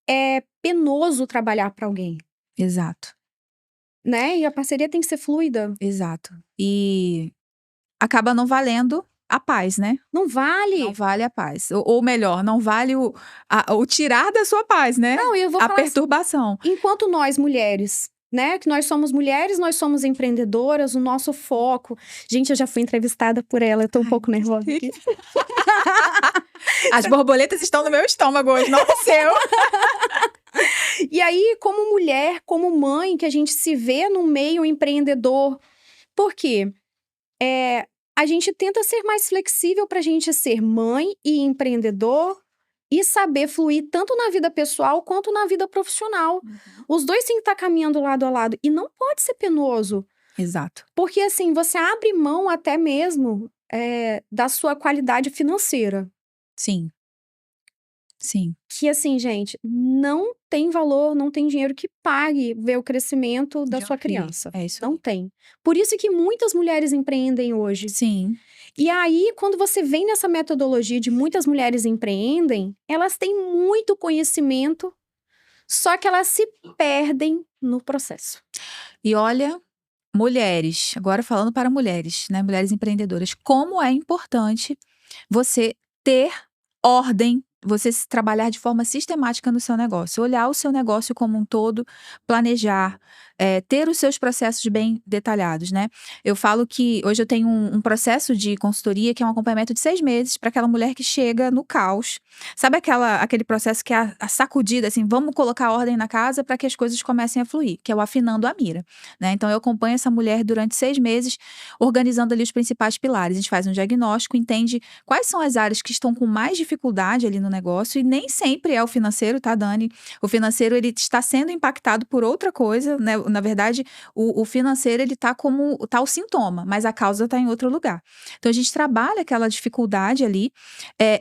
é penoso trabalhar para alguém, exato, né, e a parceria tem que ser fluida. exato. E acaba não valendo a paz, né. Não Não vale. vale a paz. Ou melhor, não vale o tirar da sua paz, né, Não, e eu vou a falar perturbação. enquanto nós mulheres, né, que nós somos mulheres, nós somos empreendedoras, o nosso foco gente, eu já fui entrevistada por ela, eu tô um Ai, pouco nervosa que aqui. as borboletas estão no meu estômago hoje, não no seu. E aí, como mulher, como mãe, que a gente se vê no meio empreendedor, por quê? A gente tenta ser mais flexível pra gente ser mãe e empreendedor, e saber fluir tanto na vida pessoal quanto na vida profissional. Os 2 têm que estar caminhando lado a lado, e não pode ser penoso. Exato. Porque, assim, você abre mão até mesmo, da sua qualidade financeira. Sim, sim, Que, assim, gente, não tem valor, não tem dinheiro que pague ver o crescimento da já sua vi. criança. É isso Não aí. tem. Por isso que muitas mulheres empreendem hoje. Sim, E aí, quando você vem nessa metodologia de muitas mulheres empreendem, elas têm muito conhecimento, só que elas se perdem no processo. e olha, mulheres, agora falando para mulheres, né, mulheres empreendedoras, como é importante você ter ordem, você trabalhar de forma sistemática no seu negócio, olhar o seu negócio como um todo, planejar, ter os seus processos bem detalhados, né. Eu falo que hoje eu tenho um processo de consultoria que é um acompanhamento de 6 meses para aquela mulher que chega no caos. Sabe aquele processo que é a sacudida, assim, vamos colocar ordem na casa para que as coisas comecem a fluir, que é o afinando a mira, né. Então eu acompanho essa mulher durante 6 meses, organizando ali os principais pilares. A gente faz um diagnóstico, entende quais são as áreas que estão com mais dificuldade ali no negócio, e nem sempre é o financeiro, tá, Dani? O financeiro, ele está sendo impactado por outra coisa, né? Na verdade, o financeiro, ele tá como tá o sintoma, mas a causa tá em outro lugar. Então, a gente trabalha aquela dificuldade ali,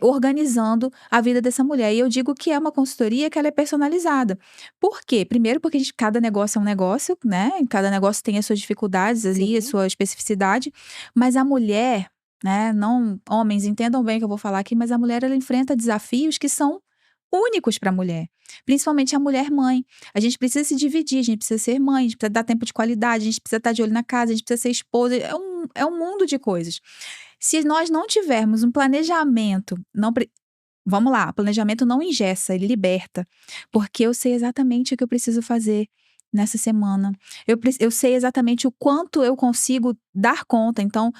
organizando a vida dessa mulher. E eu digo que é uma consultoria que ela é personalizada. Por quê? Primeiro, porque cada negócio é um negócio, né? Cada negócio tem as suas dificuldades ali, a Sim. sua especificidade, mas a mulher, né, não homens, entendam bem o que eu vou falar aqui, mas a mulher ela enfrenta desafios que são únicos para a mulher, principalmente a mulher mãe. A gente precisa se dividir, a gente precisa ser mãe, a gente precisa dar tempo de qualidade, a gente precisa estar de olho na casa, a gente precisa ser esposa, é um mundo de coisas. Se nós não tivermos um planejamento, vamos lá, planejamento não engessa, ele liberta, porque eu sei exatamente o que eu preciso fazer nessa semana. Eu sei exatamente o quanto eu consigo dar conta, então,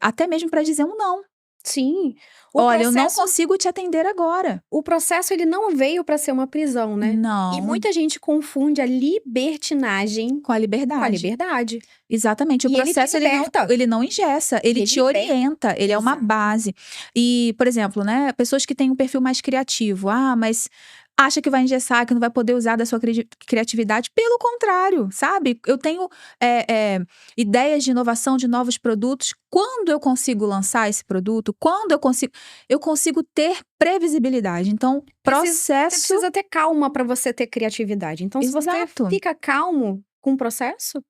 até mesmo para dizer um não. Sim. Olha, eu não consigo te atender agora. O processo, ele não veio para ser uma prisão, né? Não. E muita gente confunde a libertinagem Com a liberdade. com a liberdade. Exatamente. O E ele te processo, liberta. ele não engessa, ele te liberta. orienta, ele é uma Exato. base. E, por exemplo, né, pessoas que têm um perfil mais criativo, mas acha que vai engessar, que não vai poder usar da sua criatividade. Pelo contrário, sabe? Eu tenho ideias de inovação, de novos produtos. Quando eu consigo lançar esse produto, quando eu consigo ter previsibilidade. Então, Você precisa ter calma para você ter criatividade. Então, se você Exato. fica calmo com o processo,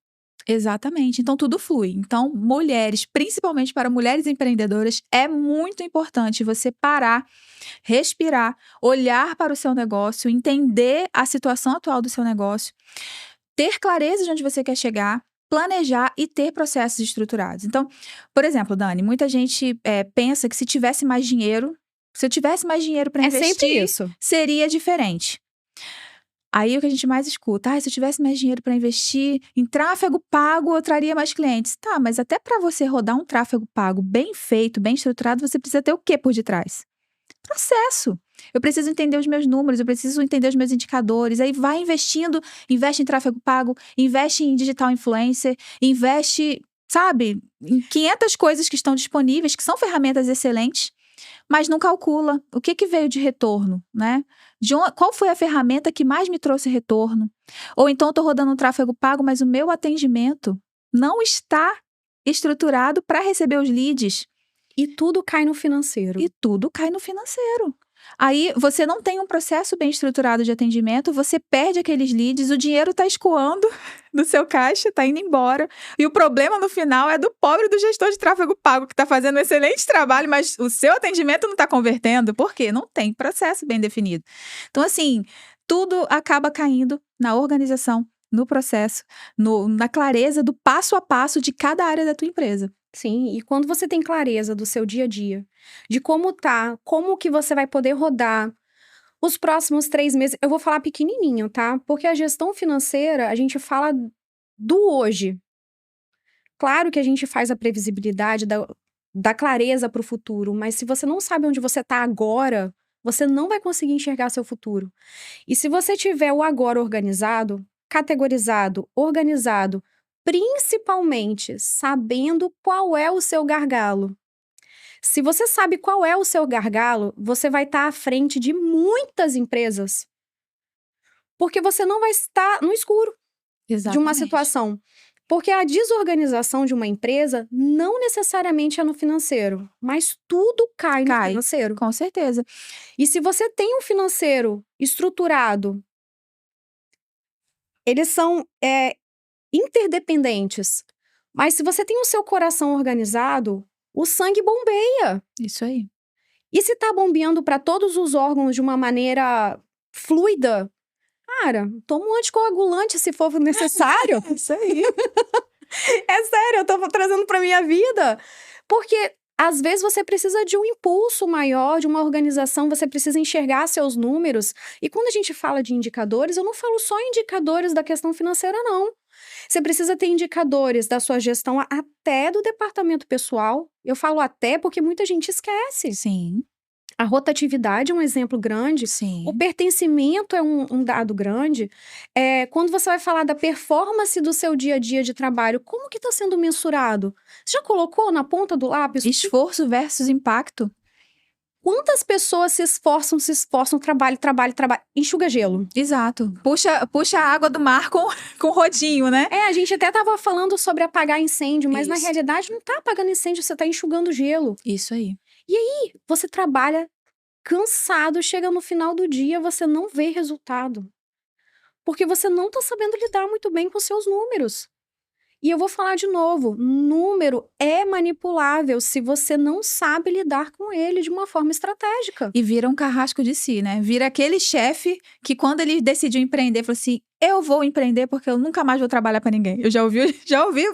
Exatamente. Então, tudo flui. Então, mulheres, principalmente para mulheres empreendedoras, é muito importante você parar, respirar, olhar para o seu negócio, entender a situação atual do seu negócio, ter clareza de onde você quer chegar, planejar e ter processos estruturados. Então, por exemplo, Dani, muita gente pensa que se eu tivesse mais dinheiro para é sempre investir, isso. seria diferente. Aí o que a gente mais escuta, se eu tivesse mais dinheiro para investir em tráfego pago, eu traria mais clientes. Tá, mas até para você rodar um tráfego pago bem feito, bem estruturado, você precisa ter o quê por detrás? Processo. Eu preciso entender os meus números, eu preciso entender os meus indicadores. Aí vai investindo, investe em tráfego pago, investe em digital influencer, investe, sabe, em 500 coisas que estão disponíveis, que são ferramentas excelentes, mas não calcula o que veio de retorno, né? Qual foi a ferramenta que mais me trouxe retorno? Ou então eu estou rodando um tráfego pago, mas o meu atendimento não está estruturado para receber os leads. E tudo cai no financeiro. E tudo cai no financeiro. Aí você não tem um processo bem estruturado de atendimento, você perde aqueles leads, o dinheiro está escoando do seu caixa, está indo embora. E o problema no final é do pobre do gestor de tráfego pago, que está fazendo um excelente trabalho, mas o seu atendimento não está convertendo. Por quê? Não tem processo bem definido. Então, assim, tudo acaba caindo na organização, no processo, na clareza do passo a passo de cada área da tua empresa. Sim, e quando você tem clareza do seu dia a dia, de como tá, como que você vai poder rodar os próximos 3 meses, eu vou falar pequenininho, tá? Porque a gestão financeira, a gente fala do hoje. Claro que a gente faz a previsibilidade da clareza para o futuro, mas se você não sabe onde você tá agora, você não vai conseguir enxergar seu futuro. E se você tiver o agora organizado, categorizado, organizado, principalmente sabendo qual é o seu gargalo. Se você sabe qual é o seu gargalo, você vai estar à frente de muitas empresas. Porque você não vai estar no escuro de uma situação. Porque a desorganização de uma empresa não necessariamente é no financeiro, mas tudo cai no financeiro. Com certeza. E se você tem um financeiro estruturado, eles são interdependentes. Mas se você tem o seu coração organizado, o sangue bombeia. Isso aí. E se tá bombeando para todos os órgãos de uma maneira fluida, cara, toma um anticoagulante se for necessário. Isso aí. É sério, eu tô trazendo pra minha vida. Porque às vezes você precisa de um impulso maior, de uma organização, você precisa enxergar seus números. E quando a gente fala de indicadores, eu não falo só indicadores da questão financeira, não. Você precisa ter indicadores da sua gestão até do departamento pessoal. Eu falo até porque muita gente esquece. Sim. A rotatividade é um exemplo grande. Sim. O pertencimento é um dado grande. Quando você vai falar da performance do seu dia a dia de trabalho, como que está sendo mensurado? Você já colocou na ponta do lápis? Esforço versus impacto. Quantas pessoas se esforçam, trabalho, enxuga gelo. Exato. Puxa a água do mar com rodinho, né? A gente até tava falando sobre apagar incêndio, mas na Isso. realidade não tá apagando incêndio, você tá enxugando gelo. Isso aí. E aí, você trabalha cansado, chega no final do dia, você não vê resultado. Porque você não tá sabendo lidar muito bem com seus números. E eu vou falar de novo, número é manipulável se você não sabe lidar com ele de uma forma estratégica. E vira um carrasco de si, né? Vira aquele chefe que quando ele decidiu empreender, falou assim, eu vou empreender porque eu nunca mais vou trabalhar pra ninguém. Eu já ouvi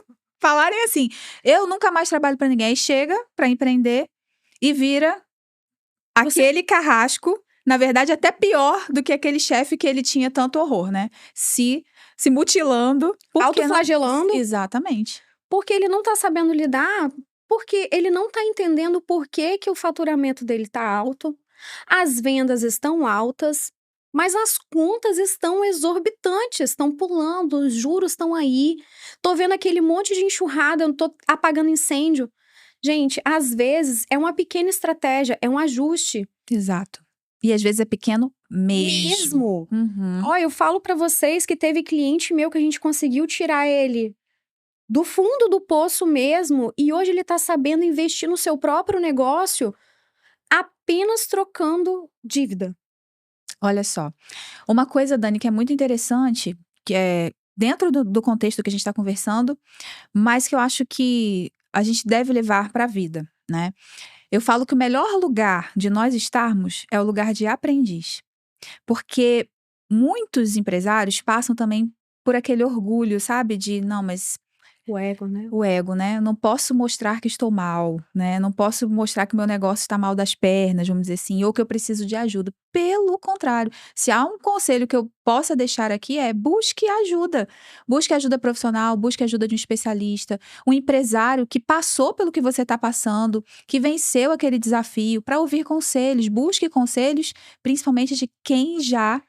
falarem assim, eu nunca mais trabalho pra ninguém. Aí chega pra empreender e vira aquele carrasco, na verdade até pior do que aquele chefe que ele tinha tanto horror, né? Se mutilando. Autoflagelando. Exatamente. Porque ele não tá sabendo lidar, porque ele não tá entendendo por que que o faturamento dele tá alto, as vendas estão altas, mas as contas estão exorbitantes, estão pulando, os juros estão aí, tô vendo aquele monte de enxurrada, eu tô apagando incêndio. Gente, às vezes é uma pequena estratégia, é um ajuste. Exato. E às vezes é pequeno mesmo. Uhum. Ó, eu falo pra vocês que teve cliente meu que a gente conseguiu tirar ele do fundo do poço mesmo, e hoje ele tá sabendo investir no seu próprio negócio apenas trocando dívida. Olha só. Uma coisa, Dani, que é muito interessante, que é dentro do contexto que a gente está conversando, mas que eu acho que a gente deve levar para a vida, né? Eu falo que o melhor lugar de nós estarmos é o lugar de aprendiz. Porque muitos empresários passam também por aquele orgulho, sabe? De, não, mas O ego, né? o ego, né? Eu não posso mostrar que estou mal, né? Não posso mostrar que meu negócio está mal das pernas, vamos dizer assim, ou que eu preciso de ajuda. Pelo contrário, se há um conselho que eu possa deixar aqui é busque ajuda. Busque ajuda profissional, busque ajuda de um especialista, um empresário que passou pelo que você está passando, que venceu aquele desafio, para ouvir conselhos. Busque conselhos, principalmente de quem já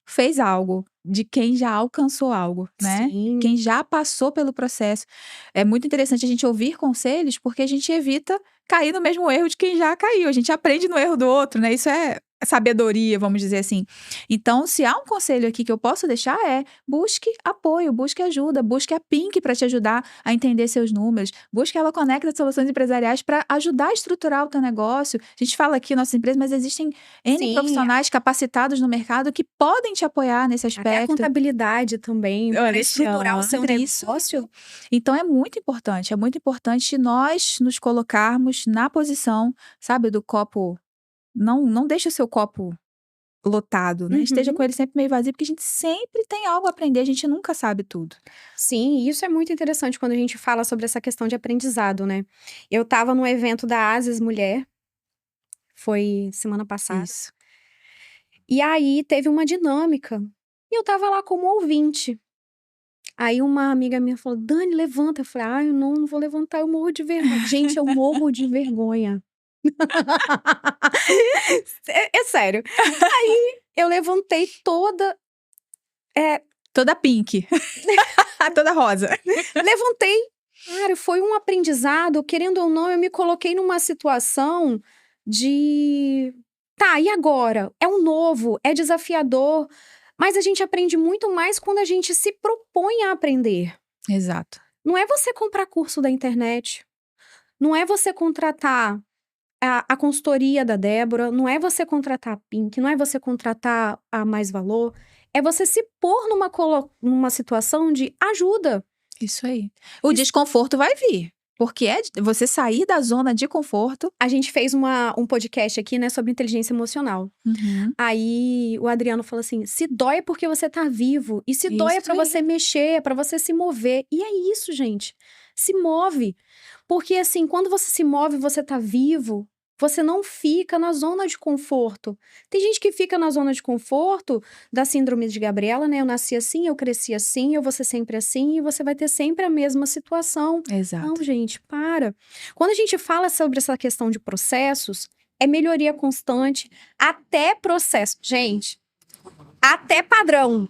fez algo, de quem já alcançou algo, né? Sim. Quem já passou pelo processo. É muito interessante a gente ouvir conselhos porque a gente evita cair no mesmo erro de quem já caiu. A gente aprende no erro do outro, né? Isso é sabedoria, vamos dizer assim. Então, se há um conselho aqui que eu posso deixar é busque apoio, busque ajuda, busque a Pink para te ajudar a entender seus números, busque ela Conecta Soluções Empresariais para ajudar a estruturar o teu negócio. A gente fala aqui nossa empresa, mas existem N Sim. profissionais capacitados no mercado que podem te apoiar nesse aspecto. Até a contabilidade também, para estruturar o seu Isso. negócio. Então é muito importante nós nos colocarmos na posição, sabe, do copo. Não deixe o seu copo lotado, né? Esteja com ele sempre meio vazio, porque a gente sempre tem algo a aprender, a gente nunca sabe tudo. Sim, e isso é muito interessante quando a gente fala sobre essa questão de aprendizado, né? Eu tava num evento da Asis Mulher, foi semana passada, Isso. e aí teve uma dinâmica, e eu tava lá como ouvinte. Aí uma amiga minha falou, Dani, levanta. Eu falei, eu não vou levantar, eu morro de vergonha. Gente, eu morro de vergonha. É sério. Aí eu levantei toda Toda pink. Toda rosa. Levantei. Cara, foi um aprendizado, querendo ou não, eu me coloquei numa situação de. Tá, e agora? É um novo, é desafiador, mas a gente aprende muito mais quando a gente se propõe a aprender. Exato. Não é você comprar curso da internet, não é você contratar a consultoria da Débora, não é você contratar a Pink, não é você contratar a Mais Valor, é você se pôr numa situação de ajuda. Isso aí. O desconforto vai vir. Porque é você sair da zona de conforto. A gente fez um podcast aqui, né, sobre inteligência emocional. Uhum. Aí o Adriano falou assim: se dói é porque você tá vivo. E se dói é pra você mexer, é pra você se mover. E é isso, gente. Se move. Porque assim, quando você se move, você tá vivo. Você não fica na zona de conforto. Tem gente que fica na zona de conforto da síndrome de Gabriela, né? Eu nasci assim, eu cresci assim, eu vou ser sempre assim, e você vai ter sempre a mesma situação. Exato. Não, gente, para. Quando a gente fala sobre essa questão de processos, é melhoria constante, até processo. Gente, até padrão.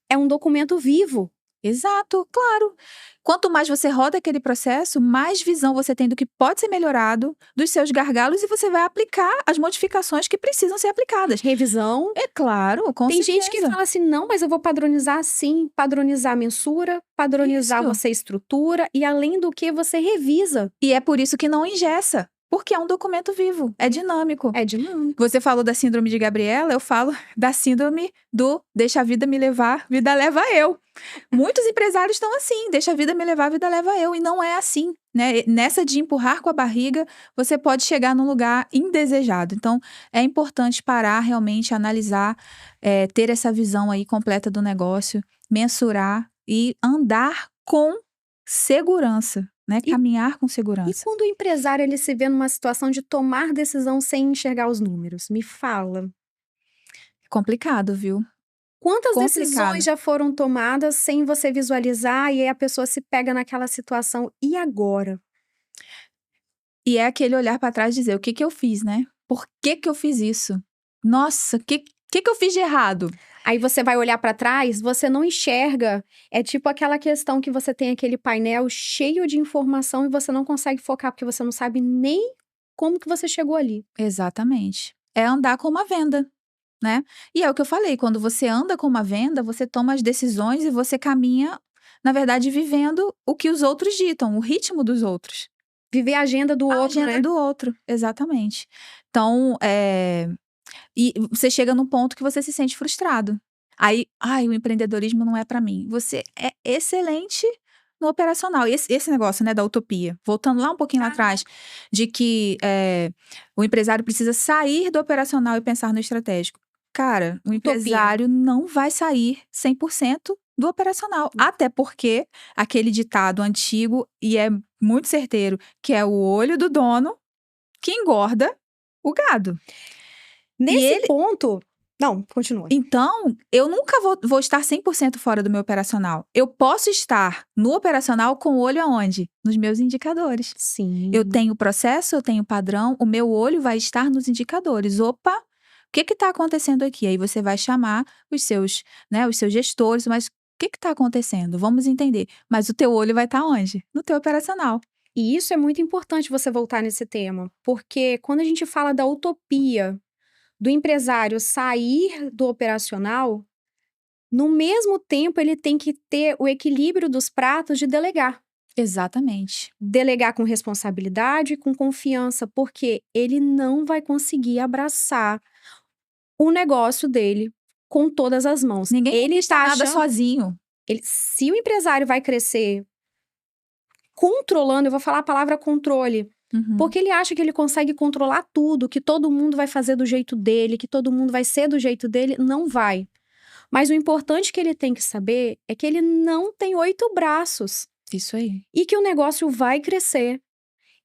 É um documento vivo. Exato, claro. Quanto mais você roda aquele processo, mais visão você tem do que pode ser melhorado, dos seus gargalos, e você vai aplicar as modificações que precisam ser aplicadas. Revisão. É claro, com Tem certeza. gente que fala assim, não, mas eu vou padronizar assim, padronizar a mensura, padronizar Isso. você estrutura, e além do que você revisa. E é por isso que não engessa. Porque é um documento vivo, é dinâmico. É dinâmico. Você falou da síndrome de Gabriela, eu falo da síndrome do deixa a vida me levar, vida leva eu. Muitos empresários estão assim, deixa a vida me levar, vida leva eu. E não é assim, né? Nessa de empurrar com a barriga, você pode chegar num lugar indesejado. Então, é importante parar, realmente, analisar, ter essa visão aí completa do negócio, mensurar e andar com segurança, né? Caminhar com E segurança. quando o empresário ele se vê numa situação de tomar decisão sem enxergar os números? Me fala. Complicado, viu? Quantas Complicado. decisões já foram tomadas sem você visualizar e aí a pessoa se pega naquela situação? E agora? E é aquele olhar para trás e dizer, o que que eu fiz, né? Por que que eu fiz isso? Nossa, o que eu fiz de errado? Aí você vai olhar para trás, você não enxerga. É tipo aquela questão que você tem aquele painel cheio de informação e você não consegue focar porque você não sabe nem como que você chegou ali. Exatamente. É andar com uma venda, né? E é o que eu falei, quando você anda com uma venda, você toma as decisões e você caminha, na verdade, vivendo o que os outros ditam, o ritmo dos outros. Viver a agenda do A outro, agenda né? do outro, exatamente. Então, e você chega num ponto que você se sente frustrado. Aí, ai, o empreendedorismo não é para mim. Você é excelente no operacional. E esse negócio, né, da utopia, voltando lá um pouquinho lá atrás, de que o empresário precisa sair do operacional e pensar no estratégico. Cara, o empresário não vai sair 100% do operacional. Até porque aquele ditado antigo, e é muito certeiro, que é o olho do dono que engorda o gado. Nesse ponto. Não, continua. Então, eu nunca vou estar 100% fora do meu operacional. Eu posso estar no operacional com o olho aonde? Nos meus indicadores. Sim. Eu tenho processo, eu tenho padrão, o meu olho vai estar nos indicadores. Opa, o que está acontecendo aqui? Aí você vai chamar os seus gestores, mas o que está acontecendo? Vamos entender. Mas o teu olho vai estar onde? No teu operacional. E isso é muito importante você voltar nesse tema, porque quando a gente fala da utopia do empresário sair do operacional, no mesmo tempo ele tem que ter o equilíbrio dos pratos de delegar. Exatamente. Delegar com responsabilidade, com confiança, porque ele não vai conseguir abraçar o negócio dele com todas as mãos. Ninguém ele está nada achando, sozinho. se o empresário vai crescer controlando, eu vou falar a palavra controle, Uhum. porque ele acha que ele consegue controlar tudo, que todo mundo vai fazer do jeito dele, que todo mundo vai ser do jeito dele, não vai. Mas o importante que ele tem que saber é que ele não tem 8 braços. Isso aí. E que o negócio vai crescer.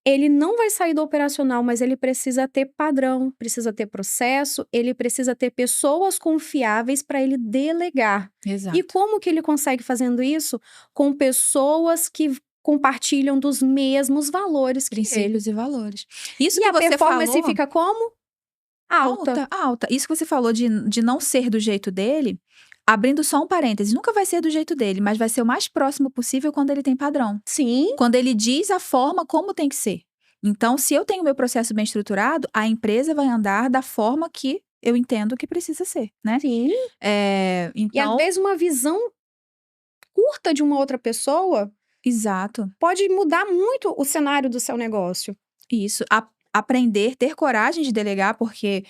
Ele não vai sair do operacional, mas ele precisa ter padrão, precisa ter processo, ele precisa ter pessoas confiáveis para ele delegar. Exato. E como que ele consegue fazendo isso? Com pessoas que compartilham dos mesmos valores que ele. Princípios e valores. Isso E que a você performance falou, fica como? Alta. alta. Isso que você falou de não ser do jeito dele, abrindo só um parêntese, nunca vai ser do jeito dele, mas vai ser o mais próximo possível quando ele tem padrão. Sim. Quando ele diz a forma como tem que ser. Então, se eu tenho meu processo bem estruturado, a empresa vai andar da forma que eu entendo que precisa ser, né? Sim. E às Então, vezes uma visão curta de uma outra pessoa exato. pode mudar muito o cenário do seu negócio. Isso. Aprender, ter coragem de delegar, porque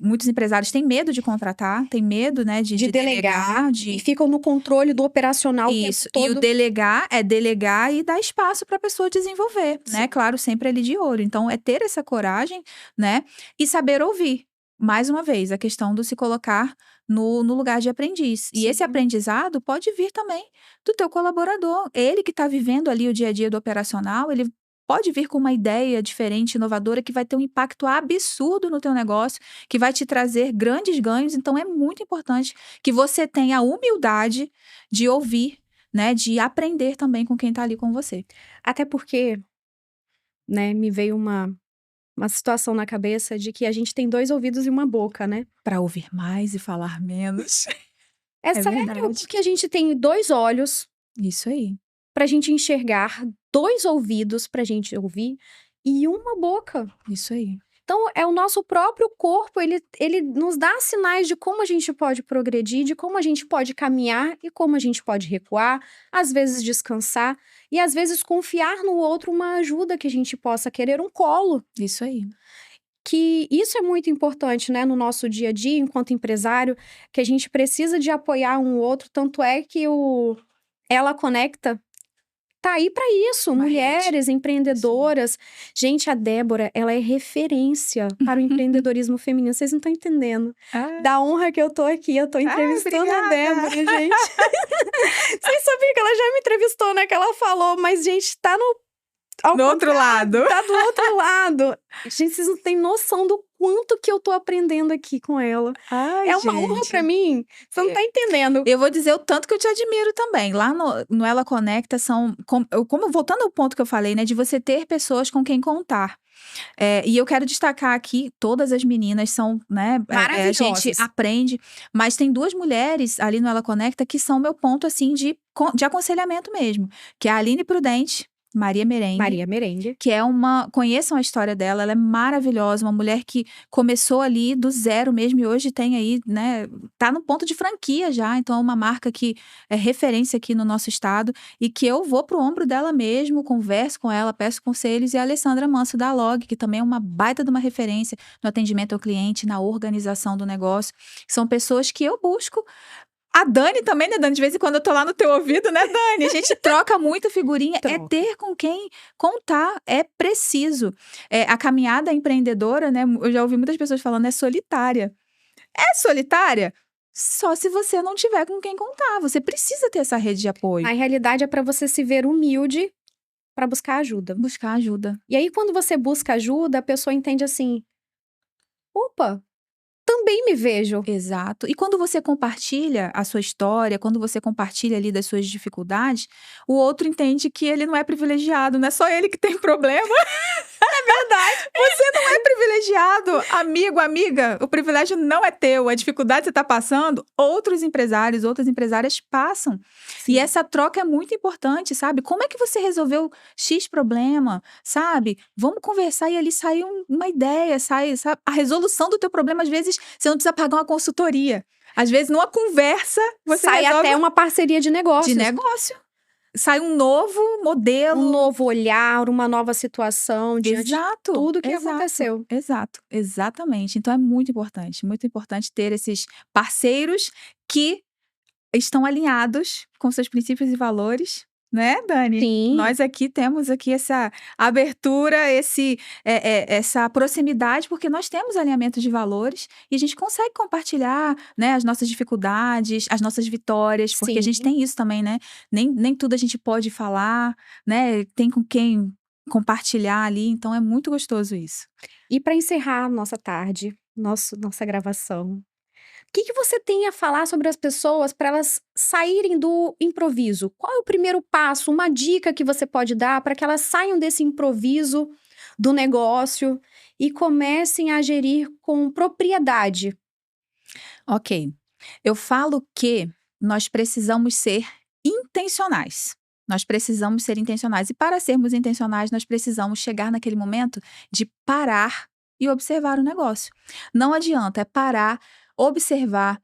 muitos empresários têm medo de contratar, têm medo, né, de delegar. E ficam no controle do operacional. Isso. O tempo todo. E o delegar é delegar e dar espaço para a pessoa desenvolver, Sim. né? Claro, sempre ali de olho. Então, é ter essa coragem, né? E saber ouvir. Mais uma vez, a questão do se colocar no lugar de aprendiz. E Sim. esse aprendizado pode vir também do teu colaborador. Ele que está vivendo ali o dia a dia do operacional, ele pode vir com uma ideia diferente, inovadora, que vai ter um impacto absurdo no teu negócio, que vai te trazer grandes ganhos. Então, é muito importante que você tenha a humildade de ouvir, né? De aprender também com quem está ali com você. Até porque, né, me veio uma situação na cabeça de que a gente tem 2 ouvidos e uma boca, né? Para ouvir mais e falar menos. É sério, verdade. porque a gente tem 2 olhos Isso aí. pra gente enxergar, 2 ouvidos pra gente ouvir e uma boca. Isso aí. Então, é o nosso próprio corpo, ele nos dá sinais de como a gente pode progredir, de como a gente pode caminhar e como a gente pode recuar, às vezes descansar e às vezes confiar no outro uma ajuda que a gente possa querer, um colo. Isso aí. Que isso é muito importante, né, no nosso dia a dia, enquanto empresário, que a gente precisa de apoiar um outro, tanto é que o Ela Conecta tá aí para isso, Uma mulheres empreendedoras. Gente, a Débora, ela é referência para o empreendedorismo feminino, vocês não estão entendendo. Ah, Da honra que eu tô aqui, eu tô entrevistando a obrigada. Débora, gente. Vocês sabiam que ela já me entrevistou, né, que ela falou, mas, gente, tá ao No outro contrário, lado. tá do outro lado. Gente, vocês não têm noção do quanto que eu tô aprendendo aqui com ela. Ai, É uma honra gente. pra mim. Você não tá entendendo. Eu vou dizer o tanto que eu te admiro também. Lá no Ela Conecta voltando ao ponto que eu falei, né, de você ter pessoas com quem contar. E eu quero destacar aqui, todas as meninas são, né, a gente Maravilhosas. aprende, mas tem 2 mulheres ali no Ela Conecta que são meu ponto, assim, de aconselhamento mesmo, que é a Aline Prudente, Maria Merengue, que é conheçam a história dela, ela é maravilhosa, uma mulher que começou ali do zero mesmo e hoje tem aí, né, tá no ponto de franquia já, então é uma marca que é referência aqui no nosso estado e que eu vou pro ombro dela mesmo, converso com ela, peço conselhos, e a Alessandra Manso da Log, que também é uma baita de uma referência no atendimento ao cliente, na organização do negócio, são pessoas que eu busco. A Dani também, né, Dani? De vez em quando eu tô lá no teu ouvido, né, Dani? A gente troca muita figurinha. É Troca. ter com quem contar, é preciso. A caminhada empreendedora, né, eu já ouvi muitas pessoas falando, é solitária. É solitária? Só se você não tiver com quem contar. Você precisa ter essa rede de apoio. Na realidade, é pra você se ver humilde pra buscar ajuda. Buscar ajuda. E aí, quando você busca ajuda, a pessoa entende assim: opa, também me vejo. Exato. E quando você compartilha a sua história, quando você compartilha ali das suas dificuldades, o outro entende que ele não é privilegiado, não é só ele que tem problema. Verdade. Você não é privilegiado, amigo, amiga. O privilégio não é teu. A dificuldade que você está passando, outros empresários, outras empresárias passam. Sim. E essa troca é muito importante, sabe? Como é que você resolveu X problema, sabe? Vamos conversar e ali sai uma ideia, sabe? A resolução do teu problema, às vezes, você não precisa pagar uma consultoria. Às vezes, numa conversa, você Sai resolve até uma parceria de negócios. de negócio. Sai um novo modelo. Um novo olhar, uma nova situação diante de tudo que aconteceu. Exato, exatamente. Então é muito importante ter esses parceiros que estão alinhados com seus princípios e valores, né, Dani? Sim. Nós aqui temos aqui essa abertura, essa proximidade, porque nós temos alinhamento de valores e a gente consegue compartilhar, né, as nossas dificuldades, as nossas vitórias, porque a gente Sim. tem isso também, né? Nem tudo a gente pode falar, né? Tem com quem compartilhar ali, então é muito gostoso isso. E para encerrar a nossa tarde, nossa gravação, o que você tem a falar sobre as pessoas para elas saírem do improviso? Qual é o primeiro passo, uma dica que você pode dar para que elas saiam desse improviso do negócio e comecem a gerir com propriedade? Ok. Eu falo que nós precisamos ser intencionais. Nós precisamos ser intencionais. E para sermos intencionais, nós precisamos chegar naquele momento de parar e observar o negócio. Não adianta, é parar, observar,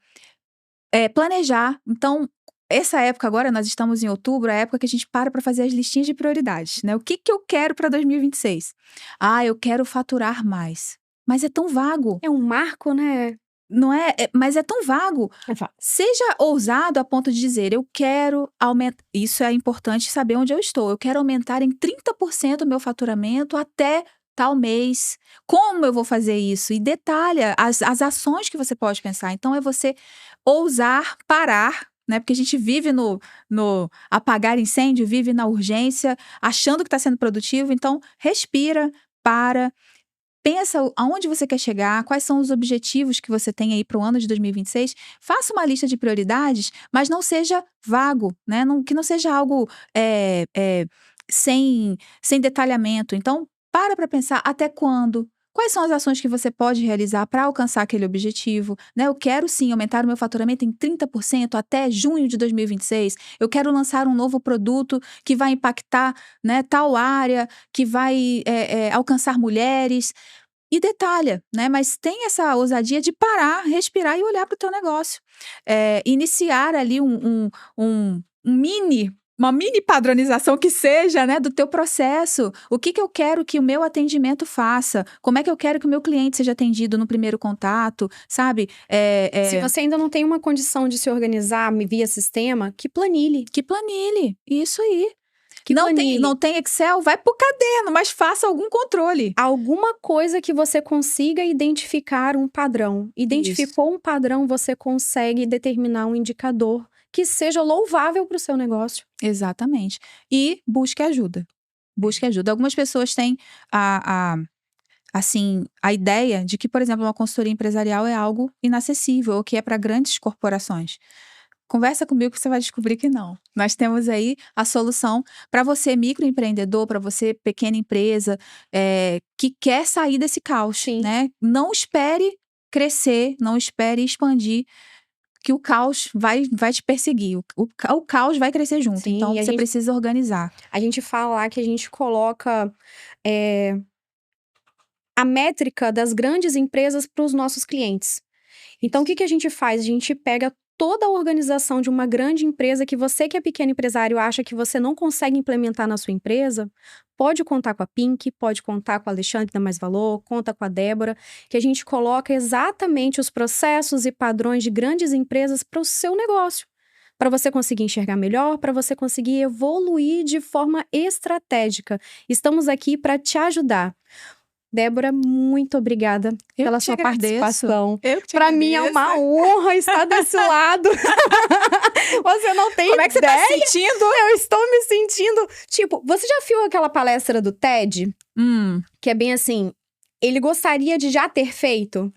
planejar. Então, essa época agora, nós estamos em outubro, é a época que a gente para fazer as listinhas de prioridades, né? O que eu quero para 2026? Ah, eu quero faturar mais. Mas é tão vago. É um marco, né? Não é? Mas é tão vago. Seja ousado a ponto de dizer, eu quero aumentar. Isso é importante saber onde eu estou. Eu quero aumentar em 30% o meu faturamento até tal mês. Como eu vou fazer isso? E detalha as ações que você pode pensar. Então, é você ousar parar, né? Porque a gente vive no apagar incêndio, vive na urgência, achando que está sendo produtivo. Então, respira, para. Pensa aonde você quer chegar, quais são os objetivos que você tem aí para o ano de 2026. Faça uma lista de prioridades, mas não seja vago, né? Que não seja algo sem detalhamento. Então, para pensar até quando. Quais são as ações que você pode realizar para alcançar aquele objetivo, né? Eu quero sim aumentar o meu faturamento em 30% até junho de 2026. Eu quero lançar um novo produto que vai impactar, né, tal área, que vai alcançar mulheres. e detalha, né? Mas tem essa ousadia de parar, respirar e olhar para o teu negócio. Iniciar ali uma mini padronização que seja, né, do teu processo. O que eu quero que o meu atendimento faça? Como é que eu quero que o meu cliente seja atendido no primeiro contato, sabe? Se você ainda não tem uma condição de se organizar via sistema, que planilhe. Que planilhe, isso aí. Que planilhe. Não tem Excel? Vai pro caderno, mas faça algum controle. Alguma coisa que você consiga identificar um padrão. Identificou um padrão, você consegue determinar um indicador que seja louvável para o seu negócio. Exatamente. E busque ajuda. Busque ajuda. Algumas pessoas têm a ideia de que, por exemplo, uma consultoria empresarial é algo inacessível ou que é para grandes corporações. Conversa comigo que você vai descobrir que não. Nós temos aí a solução para você microempreendedor, para você pequena empresa, que quer sair desse caos, Sim. né? Não espere crescer, não espere expandir, que o caos vai te perseguir. O caos vai crescer junto. Sim, então, você precisa organizar. A gente fala lá que a gente coloca a métrica das grandes empresas para os nossos clientes. Então, o que a gente faz? A gente pega toda a organização de uma grande empresa que você, que é pequeno empresário, acha que você não consegue implementar na sua empresa, pode contar com a Pink, pode contar com a Alexandre da Mais Valor, conta com a Débora, que a gente coloca exatamente os processos e padrões de grandes empresas para o seu negócio. Para você conseguir enxergar melhor, para você conseguir evoluir de forma estratégica. Estamos aqui para te ajudar. Débora, muito obrigada pela sua participação. Para mim é uma honra estar desse lado. Você não tem ideia. Como é que você tá se sentindo? Eu estou me sentindo... Tipo, você já viu aquela palestra do TED? Que é bem assim, ele gostaria de já ter feito.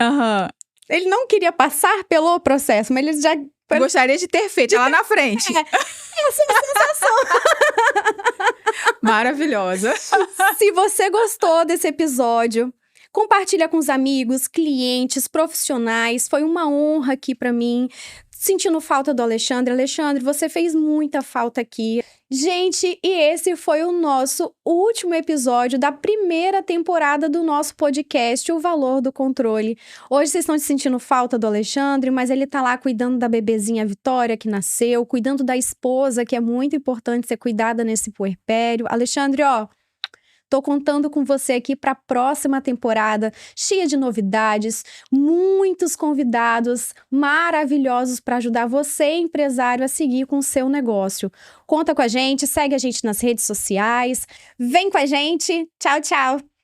Ele não queria passar pelo processo, mas ele já... Gostaria de ter feito lá na frente. Essa é a sensação. Maravilhosa. Se você gostou desse episódio, compartilha com os amigos, clientes, profissionais. Foi uma honra aqui para mim. Sentindo falta do Alexandre. Alexandre, você fez muita falta aqui. Gente, e esse foi o nosso último episódio da primeira temporada do nosso podcast, O Valor do Controle. Hoje vocês estão sentindo falta do Alexandre, mas ele tá lá cuidando da bebezinha Vitória, que nasceu, cuidando da esposa, que é muito importante ser cuidada nesse puerpério. Alexandre, tô contando com você aqui para a próxima temporada, cheia de novidades, muitos convidados maravilhosos para ajudar você, empresário, a seguir com o seu negócio. Conta com a gente, segue a gente nas redes sociais, vem com a gente. Tchau, tchau!